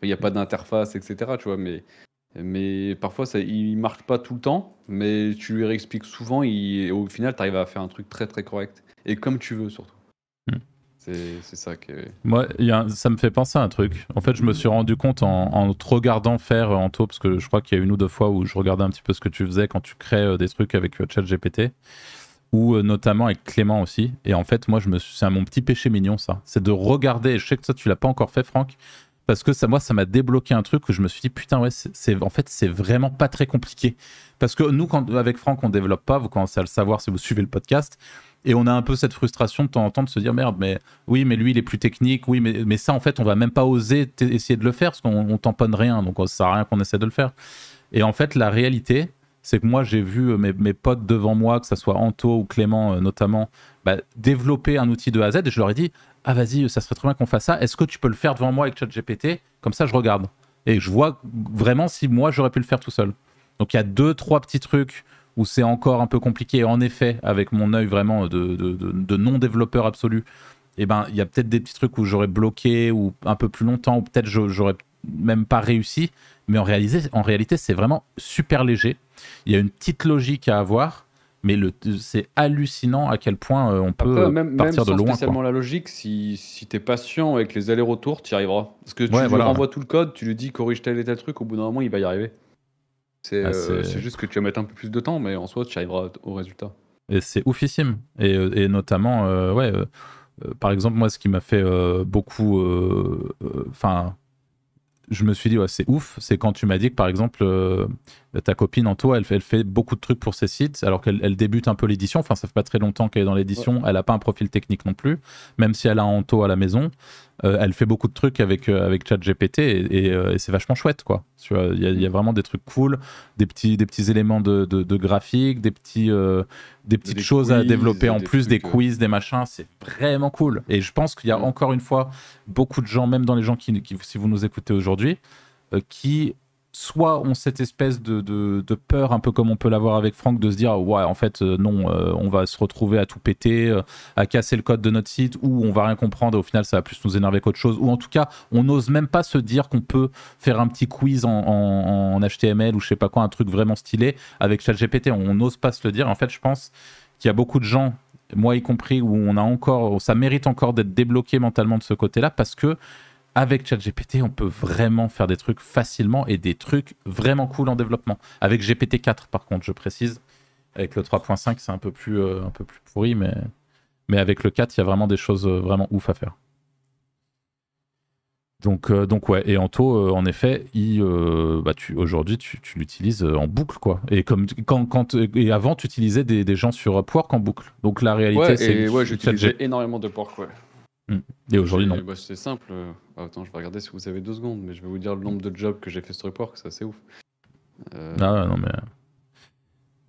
il n'y a pas d'interface, etc. Tu vois, mais parfois il marche pas tout le temps, mais tu lui réexpliques souvent, et au final, tu arrives à faire un truc très très correct et comme tu veux surtout. Hmm. C'est ça que. Moi, ça me fait penser à un truc. En fait, je me suis rendu compte en te regardant faire Anto, parce que je crois qu'il y a une ou deux fois où je regardais un petit peu ce que tu faisais quand tu crées des trucs avec ChatGPT, ou notamment avec Clément aussi. Et en fait, moi, c'est mon petit péché mignon, ça. C'est de regarder, et je sais que ça, tu l'as pas encore fait, Franck, parce que ça m'a débloqué un truc où je me suis dit, putain, ouais, en fait, c'est vraiment pas très compliqué. Parce que nous, avec Franck, on développe pas, vous commencez à le savoir si vous suivez le podcast. Et on a un peu cette frustration de temps en temps de se dire, merde, mais oui, mais lui, il est plus technique, oui, mais ça, en fait, on va même pas oser essayer de le faire parce qu'on tamponne rien, donc ça sert à rien qu'on essaie de le faire. Et en fait, la réalité, c'est que moi, j'ai vu mes potes devant moi, que ce soit Anto ou Clément notamment, développer un outil de A à Z, et je leur ai dit, ah vas-y, ça serait trop bien qu'on fasse ça, est-ce que tu peux le faire devant moi avec ChatGPT? Comme ça, je regarde. Et je vois vraiment si moi, j'aurais pu le faire tout seul. Donc il y a 2-3 petits trucs où c'est encore un peu compliqué. Et en effet, avec mon œil vraiment de non-développeur absolu, eh ben, il y a peut-être des petits trucs où j'aurais bloqué ou un peu plus longtemps, ou peut-être j'aurais même pas réussi. Mais en réalité, c'est vraiment super léger. Il y a une petite logique à avoir, mais c'est hallucinant à quel point on peut Après, même partir de sans loin, spécialement quoi. la logique, si t'es patient avec les allers-retours, tu y arriveras. Parce que tu Ouais, lui voilà. renvoies tout le code, tu lui dis corrige tel et tel truc, au bout d'un moment, il va y arriver. Ah, C'est juste que tu vas mettre un peu plus de temps, mais en soi, tu y arriveras au résultat. et c'est oufissime. Et notamment, par exemple, moi, ce qui m'a fait beaucoup. Enfin, je me suis dit, ouais, c'est ouf. C'est quand tu m'as dit que, par exemple, ta copine Anto, elle fait beaucoup de trucs pour ses sites, alors qu'elle débute un peu l'édition. Enfin, ça fait pas très longtemps qu'elle est dans Ouais. l'édition. Elle a pas un profil technique non plus, même si elle a Anto à la maison. Elle fait beaucoup de trucs avec ChatGPT et c'est vachement chouette, quoi. Tu vois, il y a vraiment des trucs cool, des petits éléments de graphique, des petites Des choses à quiz, développer en des plus, des trucs. quiz, des machins. C'est vraiment cool. Et je pense qu'il y a encore une fois beaucoup de gens, même dans les gens qui si vous nous écoutez aujourd'hui, qui soit ont cette espèce de peur, un peu comme on peut l'avoir avec Franck, de se dire ouais, en fait non, on va se retrouver à tout péter, à casser le code de notre site, ou on va rien comprendre et au final ça va plus nous énerver qu'autre chose, ou en tout cas on n'ose même pas se dire qu'on peut faire un petit quiz en HTML ou je sais pas quoi, un truc vraiment stylé avec ChatGPT. On n'ose pas se le dire. En fait, je pense qu'il y a beaucoup de gens, moi y compris, où ça mérite encore d'être débloqué mentalement de ce côté-là, parce que avec ChatGPT, on peut vraiment faire des trucs facilement et des trucs vraiment cool en développement. Avec GPT-4, par contre, je précise. Avec le 3.5, c'est un peu plus pourri, mais avec le 4, il y a vraiment des choses vraiment ouf à faire. Donc ouais, et Anto, en effet, aujourd'hui, tu l'utilises en boucle, quoi. Et et avant, tu utilisais des gens sur Upwork en boucle. Donc la réalité, c'est que j'utilisais énormément de porc, ouais. Et aujourd'hui, non. C'est simple. Attends, je vais regarder si vous avez 2 secondes, mais je vais vous dire le nombre de jobs que j'ai fait sur Upwork, c'est assez ouf. Ah non, mais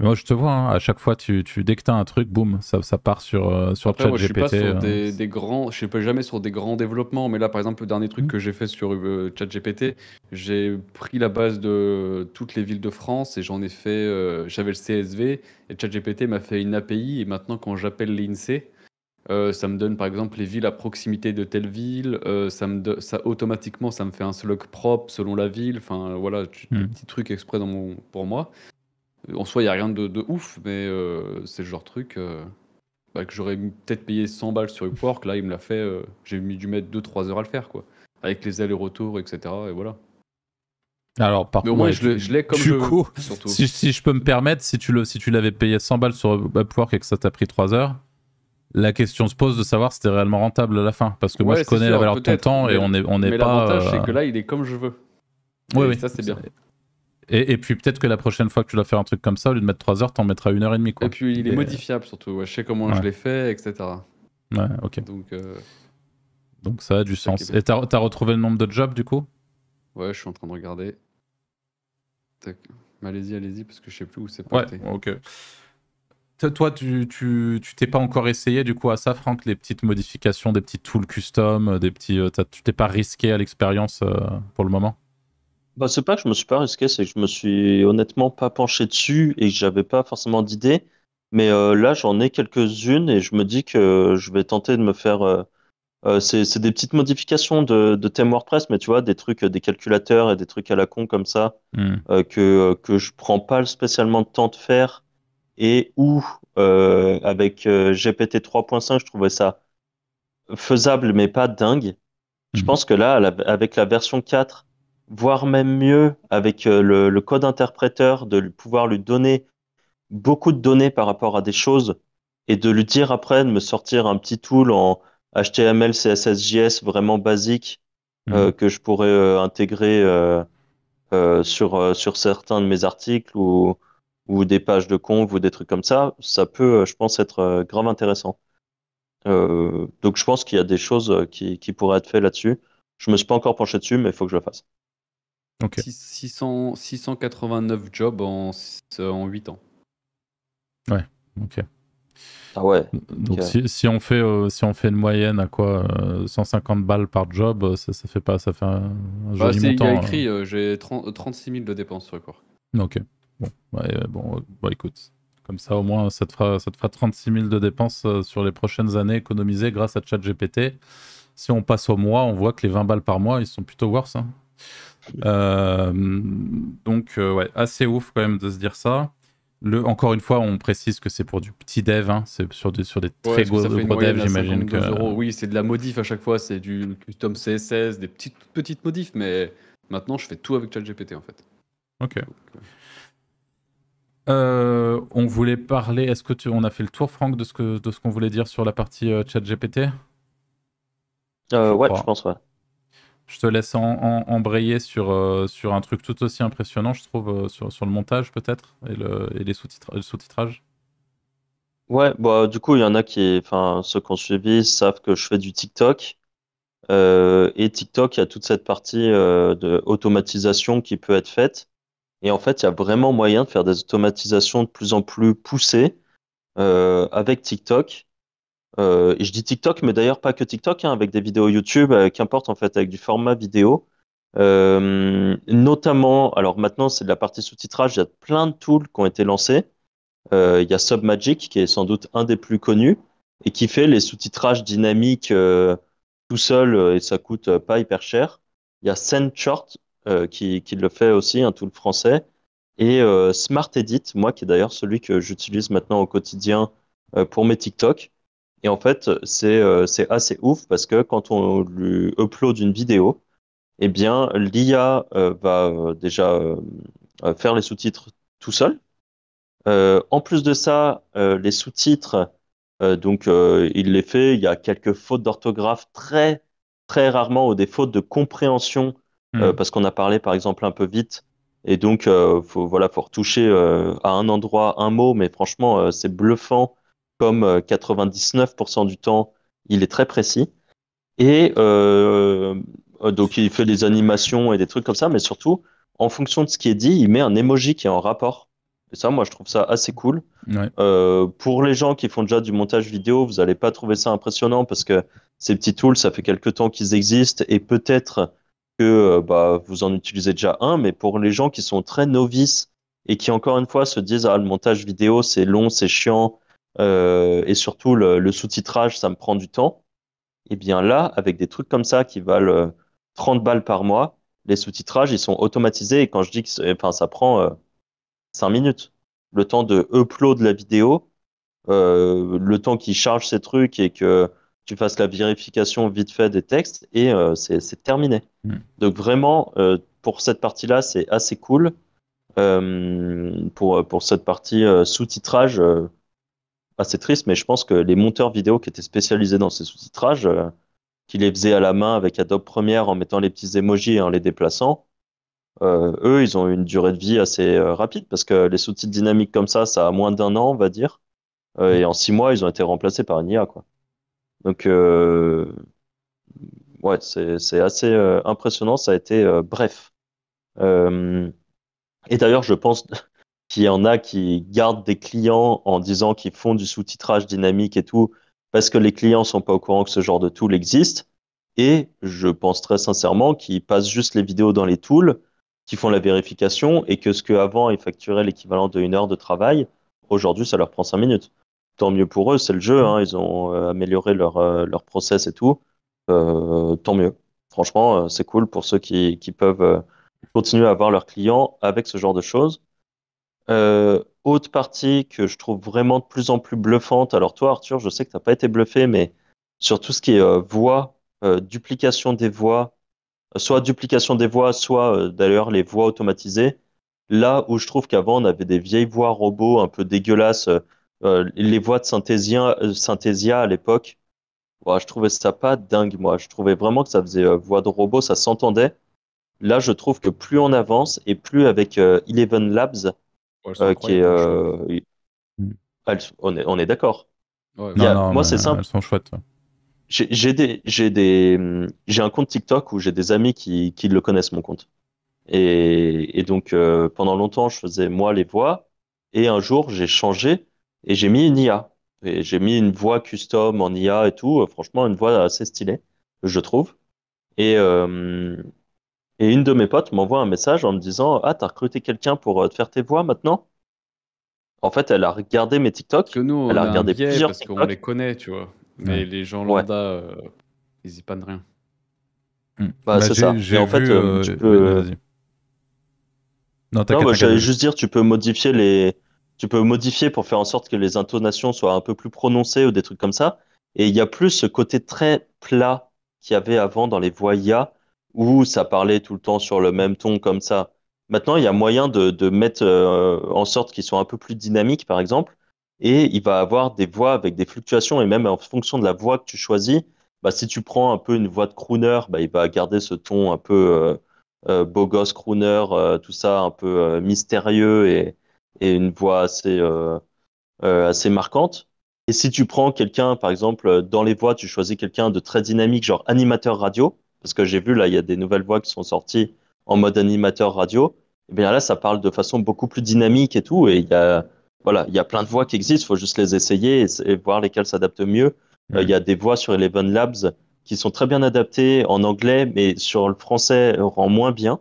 moi, je te vois, hein, à chaque fois, dès que tu as un truc, boum, ça part sur Après, moi, je suis pas ChatGPT. sur des grands, je suis pas jamais sur des grands développements, mais là, par exemple, le dernier truc que j'ai fait sur ChatGPT, j'ai pris la base de toutes les villes de France et j'en ai fait, j'avais le CSV et ChatGPT m'a fait une API et maintenant, quand j'appelle l'INSEE, ça me donne par exemple les villes à proximité de telle ville, ça automatiquement, ça me fait un slug propre selon la ville, enfin voilà, des petits trucs exprès pour moi. En soi, il n'y a rien de ouf, mais c'est le genre de truc que j'aurais peut-être payé 100 balles sur Upwork. Là, il me l'a fait. J'ai dû mettre 2-3 heures à le faire, quoi. Avec les allers-retours, etc. Et voilà. Alors, Mais au moins, je l'ai comme du coup, surtout. si je peux me permettre, si tu l'avais payé 100 balles sur Upwork et que ça t'a pris 3 heures, la question se pose de savoir si c'était réellement rentable à la fin. Parce que moi, je connais la valeur de ton temps et on n'est mais pas. L'avantage, c'est que là, il est comme je veux. Oui, ça, c'est bien. Et puis peut-être que la prochaine fois que tu dois faire un truc comme ça, au lieu de mettre 3 heures, t'en mettras 1h30, quoi. Et puis il est modifiable surtout. Ouais, je sais comment je l'ai fait, etc. Ouais, ok. Donc ça a du sens. Et t'as retrouvé le nombre de jobs du coup? Ouais, je suis en train de regarder. Tac. Mais allez-y, parce que je sais plus où c'est pas. Ouais, porté. ok. toi, tu t'es pas encore essayé du coup à ça, Franck, les petites modifications, des petits tools custom, tu t'es pas risqué à l'expérience pour le moment? Bah, c'est pas que je me suis pas risqué, c'est que je me suis honnêtement pas penché dessus et que j'avais pas forcément d'idées. Mais là, j'en ai quelques-unes et je me dis que je vais tenter de me faire. C'est des petites modifications de thème WordPress, mais tu vois, des trucs, des calculateurs et des trucs à la con comme ça, Hmm. que je prends pas spécialement le temps de faire et où, avec GPT 3.5, je trouvais ça faisable, mais pas dingue. Je Mhm. pense que là, avec la version 4, voire même mieux, avec le code interpréteur, pouvoir lui donner beaucoup de données par rapport à des choses et de lui dire après de me sortir un petit tool en HTML, CSS, JS vraiment basique Mhm. que je pourrais intégrer sur certains de mes articles ou des pages de conf ou des trucs comme ça peut, je pense, être grave intéressant. Donc je pense qu'il y a des choses qui pourraient être faites là-dessus. Je me suis pas encore penché dessus, mais il faut que je le fasse. Ok. 689 jobs en 8 ans. Ouais. Ok. Ah ouais. Donc Ok. si on fait une moyenne à quoi 150 balles par job, ça fait pas ça fait un Bah, joli il y a montant. écrit, j'ai 36 000 de dépenses sur le corps. Ok. Bon, ouais, bon, écoute, comme ça au moins ça te fera 36 000 de dépenses sur les prochaines années économisées grâce à ChatGPT. Si on passe au mois, on voit que les 20 balles par mois, ils sont plutôt worth, hein. Euh, ouais, assez ouf quand même de se dire ça. Encore une fois, on précise que c'est pour du petit dev, hein. C'est sur des Ouais, très est-ce que ça fait une gros devs, moyenne à j'imagine que. 52 euros? Oui, c'est de la modif à chaque fois, c'est du custom CSS, des petites modifs, mais maintenant je fais tout avec ChatGPT en fait. Ok. Donc, On voulait parler. On a fait le tour, Franck, de ce qu'on voulait dire sur la partie ChatGPT? Je Ouais, je crois. pense, ouais. Je te laisse embrayer sur un truc tout aussi impressionnant, je trouve, sur le montage peut-être et le sous-titrage. Ouais, bah, du coup, il y en a enfin, ceux qui ont suivi savent que je fais du TikTok. Et TikTok, il y a toute cette partie de automatisation qui peut être faite. Et en fait, il y a vraiment moyen de faire des automatisations de plus en plus poussées avec TikTok. Et je dis TikTok, mais d'ailleurs pas que TikTok, hein, avec des vidéos YouTube, qu'importe en fait, avec du format vidéo. Notamment, alors maintenant c'est de la partie sous-titrage, il y a plein de tools qui ont été lancés. Il y a Submagic qui est sans doute un des plus connus et qui fait les sous-titrages dynamiques tout seul et ça coûte pas hyper cher. Il y a SendShort qui le fait aussi, un tool français. Et Smart Edit, moi qui est d'ailleurs celui que j'utilise maintenant au quotidien pour mes TikTok. Et en fait, c'est assez ouf parce que quand on lui upload une vidéo, eh bien, l'IA va déjà faire les sous-titres tout seul. En plus de ça, les sous-titres, il les fait. Il y a quelques fautes d'orthographe très, très rarement ou des fautes de compréhension Hmm. parce qu'on a parlé par exemple un peu vite. Et donc, faut retoucher à un endroit un mot, mais franchement, c'est bluffant comme 99% du temps, il est très précis. Et donc, il fait des animations et des trucs comme ça, mais surtout, en fonction de ce qui est dit, il met un emoji qui est en rapport. Et ça, moi, je trouve ça assez cool. Ouais. Pour les gens qui font déjà du montage vidéo, vous n'allez pas trouver ça impressionnant parce que ces petits tools, ça fait quelques temps qu'ils existent et peut-être que bah, vous en utilisez déjà un, mais pour les gens qui sont très novices et qui, encore une fois, se disent, ah, le montage vidéo, c'est long, c'est chiant, et surtout le sous-titrage, ça me prend du temps. Et bien là, avec des trucs comme ça qui valent 30 balles par mois, les sous-titrages, ils sont automatisés. Et quand je dis que enfin, ça prend 5 minutes, le temps de upload la vidéo, le temps qu'il charge ces trucs et que tu fasses la vérification vite fait des textes, et c'est terminé. Hmm. Donc vraiment, pour cette partie-là, c'est assez cool. Pour cette partie sous-titrage, c'est triste, mais je pense que les monteurs vidéo qui étaient spécialisés dans ces sous-titrages, qui les faisaient à la main avec Adobe Premiere en mettant les petits emojis et en les déplaçant, eux, ils ont une durée de vie assez rapide parce que les sous-titres dynamiques comme ça a moins d'un an, on va dire. Et en 6 mois, ils ont été remplacés par une IA, quoi. Donc, ouais, c'est assez impressionnant. Ça a été bref. Euh, et d'ailleurs, je pense, qu'il y en a qui gardent des clients en disant qu'ils font du sous-titrage dynamique et tout, parce que les clients sont pas au courant que ce genre de tool existe. Et je pense très sincèrement qu'ils passent juste les vidéos dans les tools, qui font la vérification, et que ce qu'avant ils facturaient l'équivalent d'une heure de travail, aujourd'hui ça leur prend 5 minutes. Tant mieux pour eux, c'est le jeu, hein, ils ont amélioré leur process et tout. Tant mieux. Franchement, c'est cool pour ceux qui peuvent continuer à avoir leurs clients avec ce genre de choses. Autre partie que je trouve vraiment de plus en plus bluffante. Alors toi, Arthur, je sais que tu n'as pas été bluffé, mais sur tout ce qui est voix, duplication des voix, soit duplication des voix, soit d'ailleurs les voix automatisées. Là où je trouve qu'avant, on avait des vieilles voix robots un peu dégueulasses, les voix de Synthesia à l'époque, ouais, je trouvais ça pas dingue, moi. Je trouvais vraiment que ça faisait voix de robot, ça s'entendait. Là, je trouve que plus on avance et plus avec Eleven Labs, Ouais, elles sont qui est, incroyables, franchement. on est d'accord. Ouais, Non, non, Moi, mais c'est simple. elles sont chouettes. J'ai un compte TikTok où j'ai des amis qui le connaissent, mon compte. Et donc, pendant longtemps, je faisais moi les voix. Et un jour, j'ai changé et j'ai mis une IA. Et j'ai mis une voix custom en IA et tout. Franchement, une voix assez stylée, je trouve. Et, euh, et une de mes potes m'envoie un message en me disant, ah, t'as recruté quelqu'un pour te faire tes voix maintenant? En fait, elle a regardé mes Parce que TikTok. nous, Elle on a a un regardé biais plusieurs parce qu'on les TikTok. connaît, tu vois. Ouais. Mais les gens Ouais, lambda, ils y pannent rien. bah, Bah, c'est ça. Et j'ai en fait, vu. tu Vas-y, peux. vas-y. Non, Non, t'inquiète, bah, t'inquiète, j'allais vas-y. juste dire, tu peux modifier pour faire en sorte que les intonations soient un peu plus prononcées ou des trucs comme ça. Et il y a plus ce côté très plat qu'il y avait avant dans les voix IA où ça parlait tout le temps sur le même ton comme ça. Maintenant, il y a moyen de mettre en sorte qu'ils soient un peu plus dynamiques, par exemple. Et il va avoir des voix avec des fluctuations et même en fonction de la voix que tu choisis, bah, si tu prends un peu une voix de crooner, bah, il va garder ce ton un peu beau gosse crooner, tout ça un peu mystérieux et une voix assez marquante. Et si tu prends quelqu'un, par exemple, dans les voix, tu choisis quelqu'un de très dynamique, genre animateur radio, parce que j'ai vu là, il y a des nouvelles voix qui sont sorties en mode animateur radio. Et bien là, ça parle de façon beaucoup plus dynamique et tout. Et voilà, il y a plein de voix qui existent, il faut juste les essayer et voir lesquelles s'adaptent mieux. Il y a des voix sur Eleven Labs qui sont très bien adaptées en anglais, mais sur le français rend moins bien.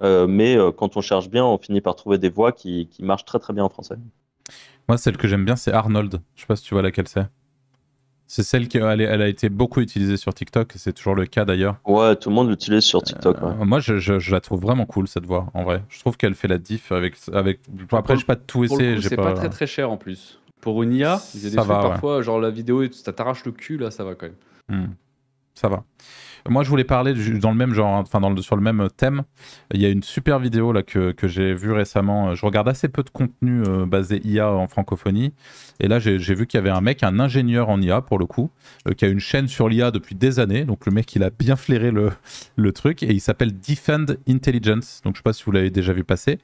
Mais quand on cherche bien, on finit par trouver des voix qui marchent très très bien en français. Moi, celle que j'aime bien, c'est Arnold. Je sais pas si tu vois laquelle c'est. C'est celle qui elle a été beaucoup utilisée sur TikTok, et c'est toujours le cas d'ailleurs. Ouais, tout le monde l'utilise sur TikTok. Ouais. Moi, je la trouve vraiment cool, cette voix, en vrai. Je trouve qu'elle fait la diff avec... Après, j'ai pas tout Pour le essayé. coup, c'est pas très très cher en plus. Pour une IA, il y a des Ça trucs va, ouais. parfois, genre la vidéo, ça t'arrache le cul, là, ça va quand même. Ça va. Moi, je voulais parler dans le même genre, enfin sur le même thème. Il y a une super vidéo là que j'ai vue récemment. Je regarde assez peu de contenu basé IA en francophonie. Et là, j'ai vu qu'il y avait un mec, un ingénieur en IA pour le coup, qui a une chaîne sur l'IA depuis des années. Donc le mec, il a bien flairé le truc. Et il s'appelle Defend Intelligence. Donc je sais pas si vous l'avez déjà vu passer.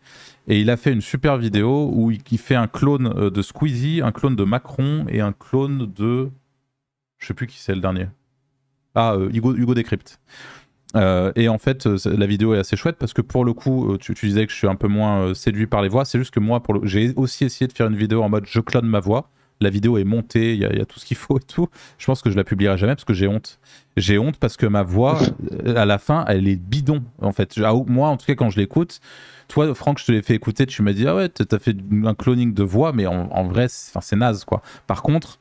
Et il a fait une super vidéo où il fait un clone de Squeezie, un clone de Macron et un clone de... Je sais plus qui c'est le dernier. Ah, Hugo Décrypte. Et en fait, la vidéo est assez chouette parce que pour le coup, tu disais que je suis un peu moins séduit par les voix. C'est juste que moi, j'ai aussi essayé de faire une vidéo en mode je clone ma voix. La vidéo est montée, il y a tout ce qu'il faut et tout. Je pense que je la publierai jamais parce que j'ai honte. J'ai honte parce que ma voix, à la fin, elle est bidon. En fait, moi, en tout cas, quand je l'écoute, toi, Franck, je te l'ai fait écouter, tu m'as dit ah ouais, t'as fait un cloning de voix, mais en vrai, c'est naze quoi. Par contre,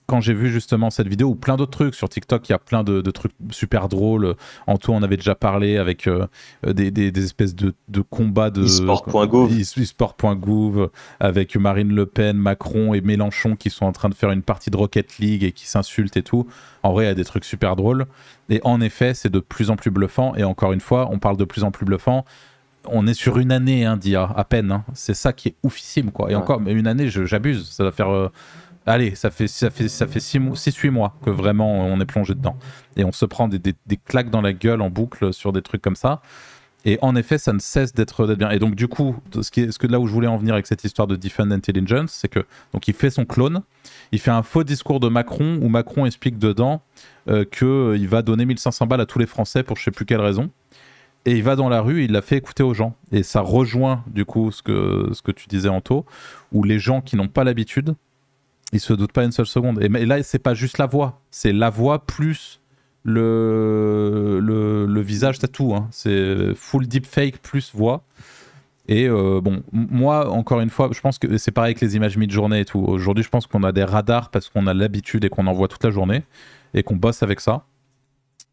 quand j'ai vu justement cette vidéo ou plein d'autres trucs sur TikTok, il y a plein de trucs super drôles. En tout, on avait déjà parlé avec des espèces de combats de e-sport.gouv avec Marine Le Pen, Macron et Mélenchon qui sont en train de faire une partie de Rocket League et qui s'insultent et tout. En vrai, il y a des trucs super drôles. Et en effet, c'est de plus en plus bluffant. Et encore une fois, on parle de plus en plus bluffant. On est sur une année d'IA, à peine. Hein. C'est ça qui est oufissime, quoi. Et encore, mais une année, j'abuse. Ça va faire... Allez, ça fait 6-8 mois que vraiment on est plongé dedans. Et on se prend des claques dans la gueule en boucle sur des trucs comme ça. Et en effet, ça ne cesse d'être bien. Et donc, du coup, là où je voulais en venir avec cette histoire de Defend Intelligence, c'est que donc il fait son clone, il fait un faux discours de Macron où Macron explique dedans qu'il va donner 1500 balles à tous les Français pour je sais plus quelle raison. et il va dans la rue, il la fait écouter aux gens. Et ça rejoint du coup ce que tu disais Anto, où les gens qui n'ont pas l'habitude, ils se doutent pas une seule seconde. Et là, c'est pas juste la voix, c'est la voix plus le visage, t'as tout. Hein. C'est full deepfake plus voix. Et bon, moi, encore une fois, je pense que c'est pareil avec les images mid-journée et tout. Aujourd'hui, je pense qu'on a des radars parce qu'on a l'habitude et qu'on en voit toute la journée et qu'on bosse avec ça.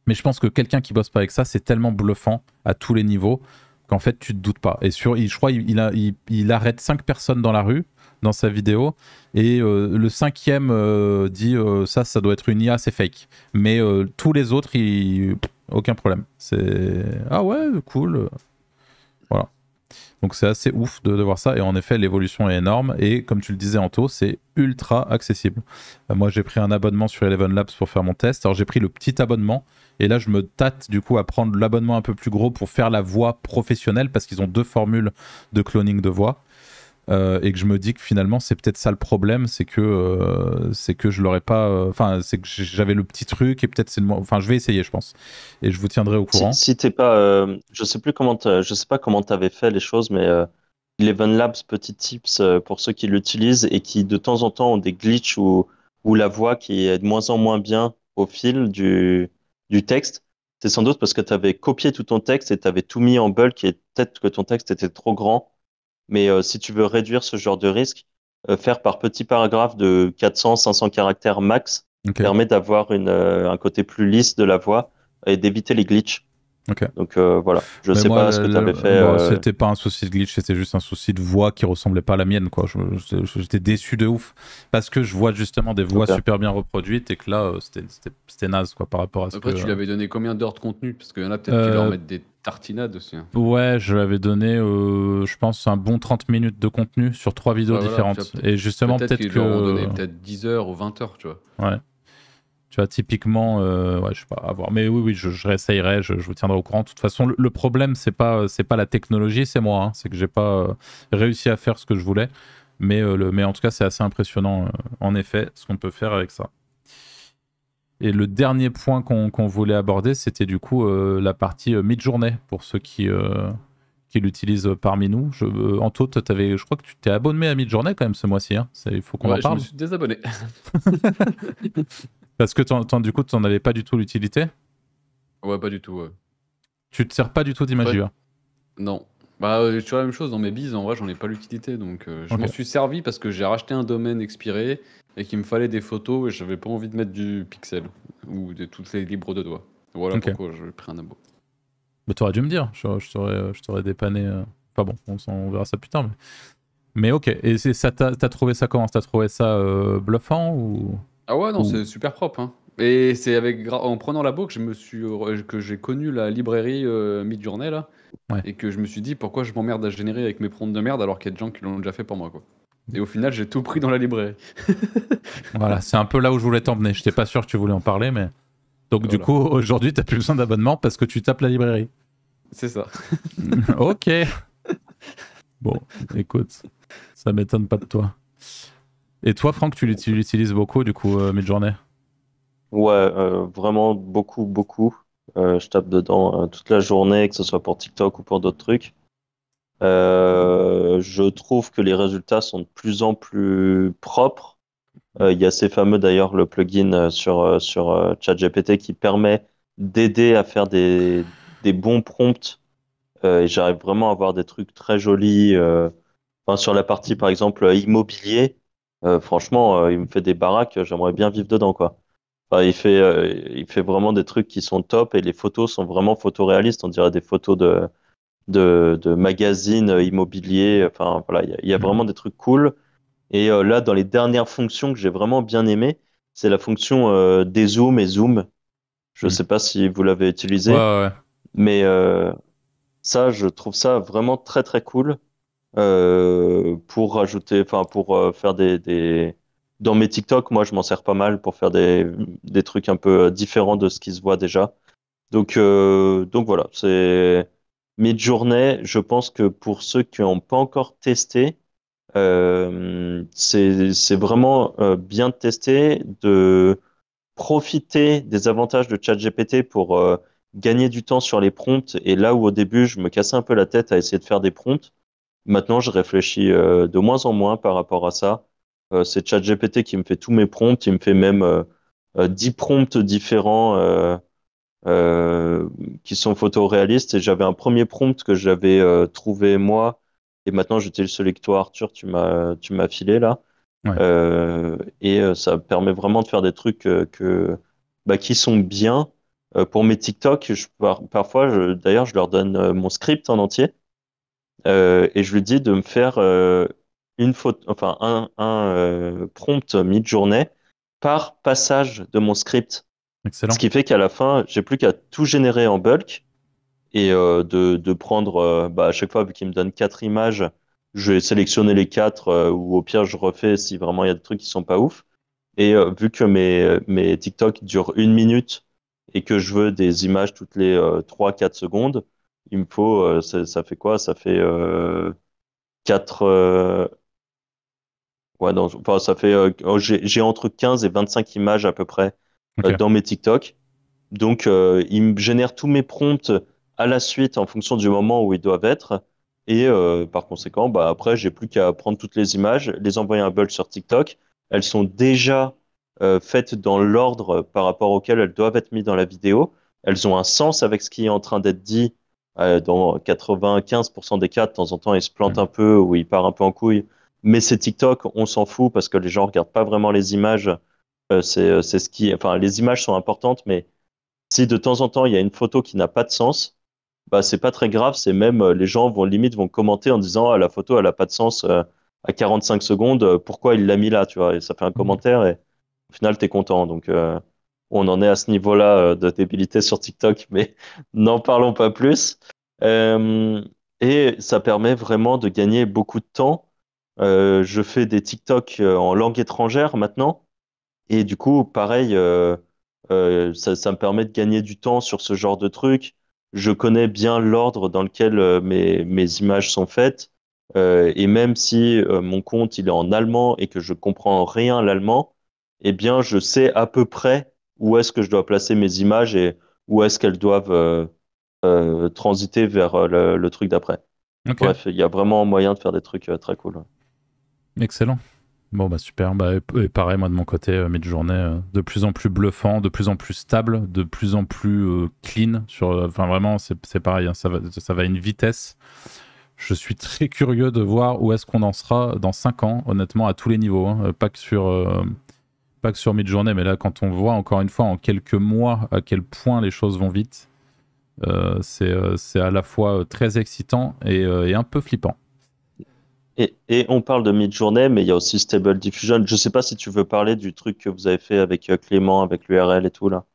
Mais je pense que quelqu'un qui bosse pas avec ça, c'est tellement bluffant à tous les niveaux qu'en fait, tu te doutes pas. Et je crois il arrête 5 personnes dans la rue dans sa vidéo et le cinquième dit ça doit être une IA, c'est fake. Mais tous les autres, aucun problème. C'est ah ouais, cool. Voilà. Donc c'est assez ouf de voir ça, et en effet l'évolution est énorme, et comme tu le disais Anto, c'est ultra accessible. Moi j'ai pris un abonnement sur Eleven Labs pour faire mon test, alors j'ai pris le petit abonnement, et là je me tâte du coup à prendre l'abonnement un peu plus gros pour faire la voix professionnelle, parce qu'ils ont 2 formules de cloning de voix, et que je me dis que finalement c'est peut-être ça le problème, c'est que je l'aurais pas, enfin c'est que j'avais le petit truc, et peut-être c'est enfin je vais essayer je pense, et je vous tiendrai au courant. Si t'es pas, je sais plus comment, je sais pas comment t'avais fait les choses, mais Eleven Labs, petit tips pour ceux qui l'utilisent et qui de temps en temps ont des glitches ou la voix qui est de moins en moins bien au fil du texte. C'est sans doute parce que tu avais copié tout ton texte et tu avais tout mis en bulk et peut-être que ton texte était trop grand. Mais si tu veux réduire ce genre de risque, faire par petits paragraphes de 400, 500 caractères max Ok. permet d'avoir un côté plus lisse de la voix et d'éviter les glitches. Ok. Donc voilà, je Mais sais moi, pas ce que tu avais fait. bon, c'était pas un souci de glitch, c'était juste un souci de voix qui ressemblait pas à la mienne, quoi. J'étais déçu de ouf parce que je vois justement des voix Ok. super bien reproduites et que là, c'était naze, quoi, par rapport à ce Après, que. tu lui avais donné combien d'heures de contenu? Parce qu'il y en a peut-être qui leur Euh, mettent des tartinades aussi. Hein. ouais, je lui avais donné, je pense, un bon 30 minutes de contenu sur 3 vidéos Ouais, voilà, tu vois, différentes. Et justement, peut-être peut-être qu'ils leur ont donné que. peut-être 10 heures ou 20 heures, tu vois. Ouais. Tu vois, typiquement, ouais, je sais pas, à voir. Mais oui, je réessayerai, je vous tiendrai au courant. De toute façon, le problème, c'est pas la technologie, c'est moi. Hein. C'est que j'ai pas réussi à faire ce que je voulais. Mais en tout cas, c'est assez impressionnant, en effet, ce qu'on peut faire avec ça. Et le dernier point qu'on voulait aborder, c'était du coup la partie mid-journée, pour ceux qui l'utilisent parmi nous. Anto, je crois que tu t'es abonné à mid-journée quand même ce mois-ci. Hein. Il faut qu'on en Ouais, je parle. me suis désabonné. Parce que du coup, tu n'en avais pas du tout l'utilité. Ouais, pas du tout. Ouais. Tu te sers pas du tout d'Imagiva. Non. Bah, tu vois la même chose dans mes bises, en vrai, j'en ai pas l'utilité. Donc, je m'en Ok. suis servi parce que j'ai racheté un domaine expiré et qu'il me fallait des photos et j'avais pas envie de mettre du pixel ou de toutes les libres de doigts. Voilà Ok. pourquoi j'ai pris un abo. Mais t'aurais dû me dire, je t'aurais dépanné. Enfin bon, on verra ça plus tard. Mais ok, et t'as trouvé ça comment? T'as trouvé ça bluffant ou... Ah ouais, non, Ou- c'est super propre. Hein. Et c'est en prenant l'abo que que j'ai connu la librairie Midjourney là, Ouais. et que je me suis dit pourquoi je m'emmerde à générer avec mes prompts de merde alors qu'il y a des gens qui l'ont déjà fait pour moi quoi. Et au final, j'ai tout pris dans la librairie. Voilà, c'est un peu là où je voulais t'emmener. J'étais pas sûr que tu voulais en parler, mais... Donc du Voilà. coup, aujourd'hui, t'as plus besoin d'abonnement parce que tu tapes la librairie. C'est ça. Ok. Bon, écoute, ça m'étonne pas de toi. Et toi, Franck, tu l'utilises beaucoup, du coup, mid-journée? Ouais, vraiment beaucoup, beaucoup. Je tape dedans toute la journée, que ce soit pour TikTok ou pour d'autres trucs. Je trouve que les résultats sont de plus en plus propres. Il y a ces fameux d'ailleurs le plugin sur ChatGPT qui permet d'aider à faire des bons prompts et j'arrive vraiment à avoir des trucs très jolis. Enfin, sur la partie par exemple immobilier, franchement, il me fait des baraques, j'aimerais bien vivre dedans quoi. Enfin, il fait vraiment des trucs qui sont top et les photos sont vraiment photoréalistes. On dirait des photos de magazines immobiliers. Enfin voilà, il y a vraiment des trucs cool. Et là, dans les dernières fonctions que j'ai vraiment bien aimé, c'est la fonction dézoom et zoom. Je ne Hmm. sais pas si vous l'avez Ouais, utilisé, ouais, ouais. mais ça, je trouve ça vraiment très très cool pour rajouter, enfin pour faire Dans mes TikTok, moi, je m'en sers pas mal pour faire des trucs un peu différents de ce qui se voit déjà. Donc voilà, c'est Midjourney. Je pense que pour ceux qui n'ont pas encore testé, c'est vraiment bien de tester, de profiter des avantages de ChatGPT pour gagner du temps sur les prompts. Et là où au début, je me cassais un peu la tête à essayer de faire des prompts, maintenant, je réfléchis de moins en moins par rapport à ça. C'est ChatGPT qui me fait tous mes prompts. Il me fait même 10 prompts différents euh, qui sont photoréalistes. Et j'avais un premier prompt que j'avais trouvé moi. Et maintenant, j'utilise celui que toi, Arthur, tu m'as filé là. Ouais. Ça permet vraiment de faire des trucs qui sont bien. Pour mes TikTok, parfois, d'ailleurs, je leur donne mon script en entier. Et je lui dis de me faire une photo, enfin un prompt mid-journée par passage de mon script. Ce Excellent. qui fait qu'à la fin, j'ai plus qu'à tout générer en bulk et de prendre, à chaque fois, vu qu'il me donne 4 images, je vais sélectionner les 4 ou au pire, je refais si vraiment il y a des trucs qui sont pas ouf. Et vu que mes TikTok durent 1 minute et que je veux des images toutes les 3-4 secondes, il me faut, ça fait quoi? Ça fait 4. Ouais, non, enfin, ça fait. J'ai entre 15 et 25 images à peu près Ok. dans mes TikTok. Donc, il me génère tous mes prompts à la suite en fonction du moment où ils doivent être. Et par conséquent, après, j'ai plus qu'à prendre toutes les images, les envoyer un bulk sur TikTok. Elles sont déjà faites dans l'ordre par rapport auquel elles doivent être mises dans la vidéo. Elles ont un sens avec ce qui est en train d'être dit. Dans 95% des cas, de temps en temps, il se plante un peu ou il part un peu en couille. Mais c'est TikTok, on s'en fout parce que les gens regardent pas vraiment les images. C'est ce qui, enfin, les images sont importantes, mais si de temps en temps il y a une photo qui n'a pas de sens, c'est pas très grave. C'est même les gens vont commenter en disant ah, la photo elle a pas de sens à 45 secondes. Pourquoi il l'a mis là, tu vois? Et ça fait un commentaire et au final t'es content. Donc on en est à ce niveau-là de débilité sur TikTok, mais n'en parlons pas plus. Euh, et ça permet vraiment de gagner beaucoup de temps. Je fais des TikTok en langue étrangère maintenant. Et du coup, pareil, ça me permet de gagner du temps sur ce genre de truc. Je connais bien l'ordre dans lequel mes images sont faites. Et même si mon compte il est en allemand et que je comprends rien à l'allemand, eh bien, je sais à peu près où est-ce que je dois placer mes images et où est-ce qu'elles doivent transiter vers le truc d'après. Ok. Bref, il y a vraiment moyen de faire des trucs très cool. Excellent. Bon, bah super. Et pareil, moi de mon côté, mid-journée, de plus en plus bluffant, de plus en plus stable, de plus en plus clean. Enfin, vraiment, c'est pareil, hein, ça va à une vitesse. Je suis très curieux de voir où est-ce qu'on en sera dans 5 ans, honnêtement, à tous les niveaux. Hein. Pas que sur mid-journée, mais là, quand on voit encore une fois en quelques mois à quel point les choses vont vite, c'est à la fois très excitant et un peu flippant. Et on parle de mid-journée, mais il y a aussi Stable Diffusion. Je sais pas si tu veux parler du truc que vous avez fait avec Clément, avec l'URL et tout là.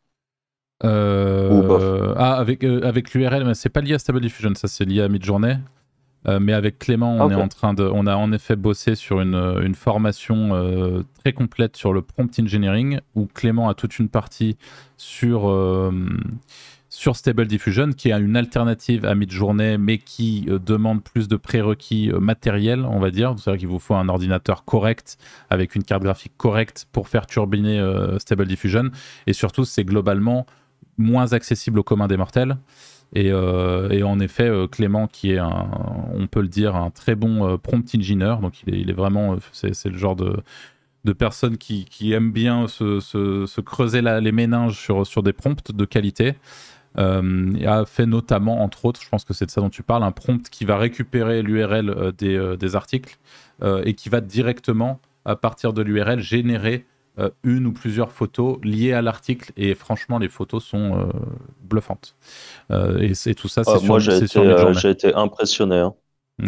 Ou bof. Avec l'URL, mais c'est pas lié à Stable Diffusion, ça c'est lié à Midjourney. Mais avec Clément, on est en train on a en effet bossé sur une formation très complète sur le prompt engineering, où Clément a toute une partie sur Stable Diffusion, qui est une alternative à Midjourney, mais qui demande plus de prérequis matériels, on va dire. C'est-à-dire qu'il vous faut un ordinateur correct, avec une carte graphique correcte pour faire turbiner Stable Diffusion. Et surtout, c'est globalement moins accessible au commun des mortels. Et en effet, Clément, qui est on peut le dire, un très bon prompt engineer, donc il est vraiment, c'est le genre de personne qui aime bien se creuser les méninges sur des prompts de qualité. A fait notamment, entre autres, je pense que c'est de ça dont tu parles, un prompt qui va récupérer l'URL des articles et qui va directement, à partir de l'URL, générer une ou plusieurs photos liées à l'article. Et franchement, les photos sont bluffantes. Et tout ça, c'est Moi, sur Midjourney. j'ai été impressionné. Hein.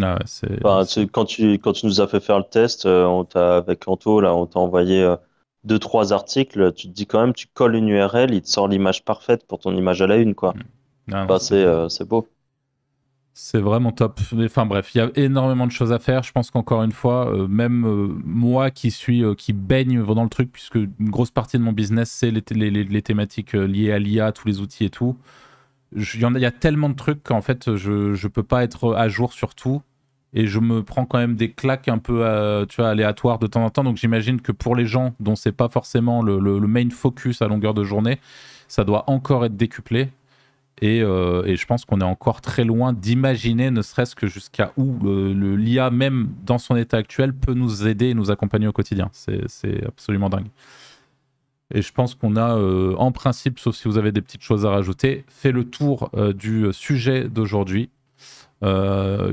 Ah ouais, Quand tu nous as fait faire le test, avec Anto, là, on t'a envoyé 2-3 articles. Tu te dis quand même, tu colles une URL, il te sort l'image parfaite pour ton image à la une, quoi. non, C'est beau. C'est vraiment top. Enfin bref, il y a énormément de choses à faire. Je pense qu'encore une fois, même moi qui baigne dans le truc, puisque une grosse partie de mon business, c'est les thématiques liées à l'IA, tous les outils et tout. Il y a tellement de trucs qu'en fait, je peux pas être à jour sur tout. Et je me prends quand même des claques un peu aléatoires de temps en temps. Donc j'imagine que pour les gens dont c'est pas forcément le main focus à longueur de journée, ça doit encore être décuplé. Et je pense qu'on est encore très loin d'imaginer, ne serait-ce que jusqu'à où l'IA, même dans son état actuel, peut nous aider et nous accompagner au quotidien. C'est absolument dingue. Et je pense qu'on a, en principe, sauf si vous avez des petites choses à rajouter, fait le tour du sujet d'aujourd'hui,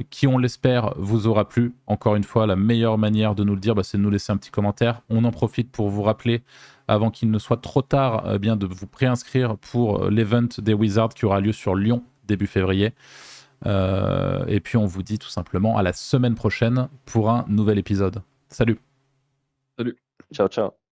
qui, on l'espère, vous aura plu. Encore une fois, la meilleure manière de nous le dire, c'est de nous laisser un petit commentaire. On en profite pour vous rappeler, avant qu'il ne soit trop tard, bien de vous préinscrire pour l'event des Wizards qui aura lieu sur Lyon début février. Et puis on vous dit tout simplement à la semaine prochaine pour un nouvel épisode. Salut. Salut. Ciao, ciao.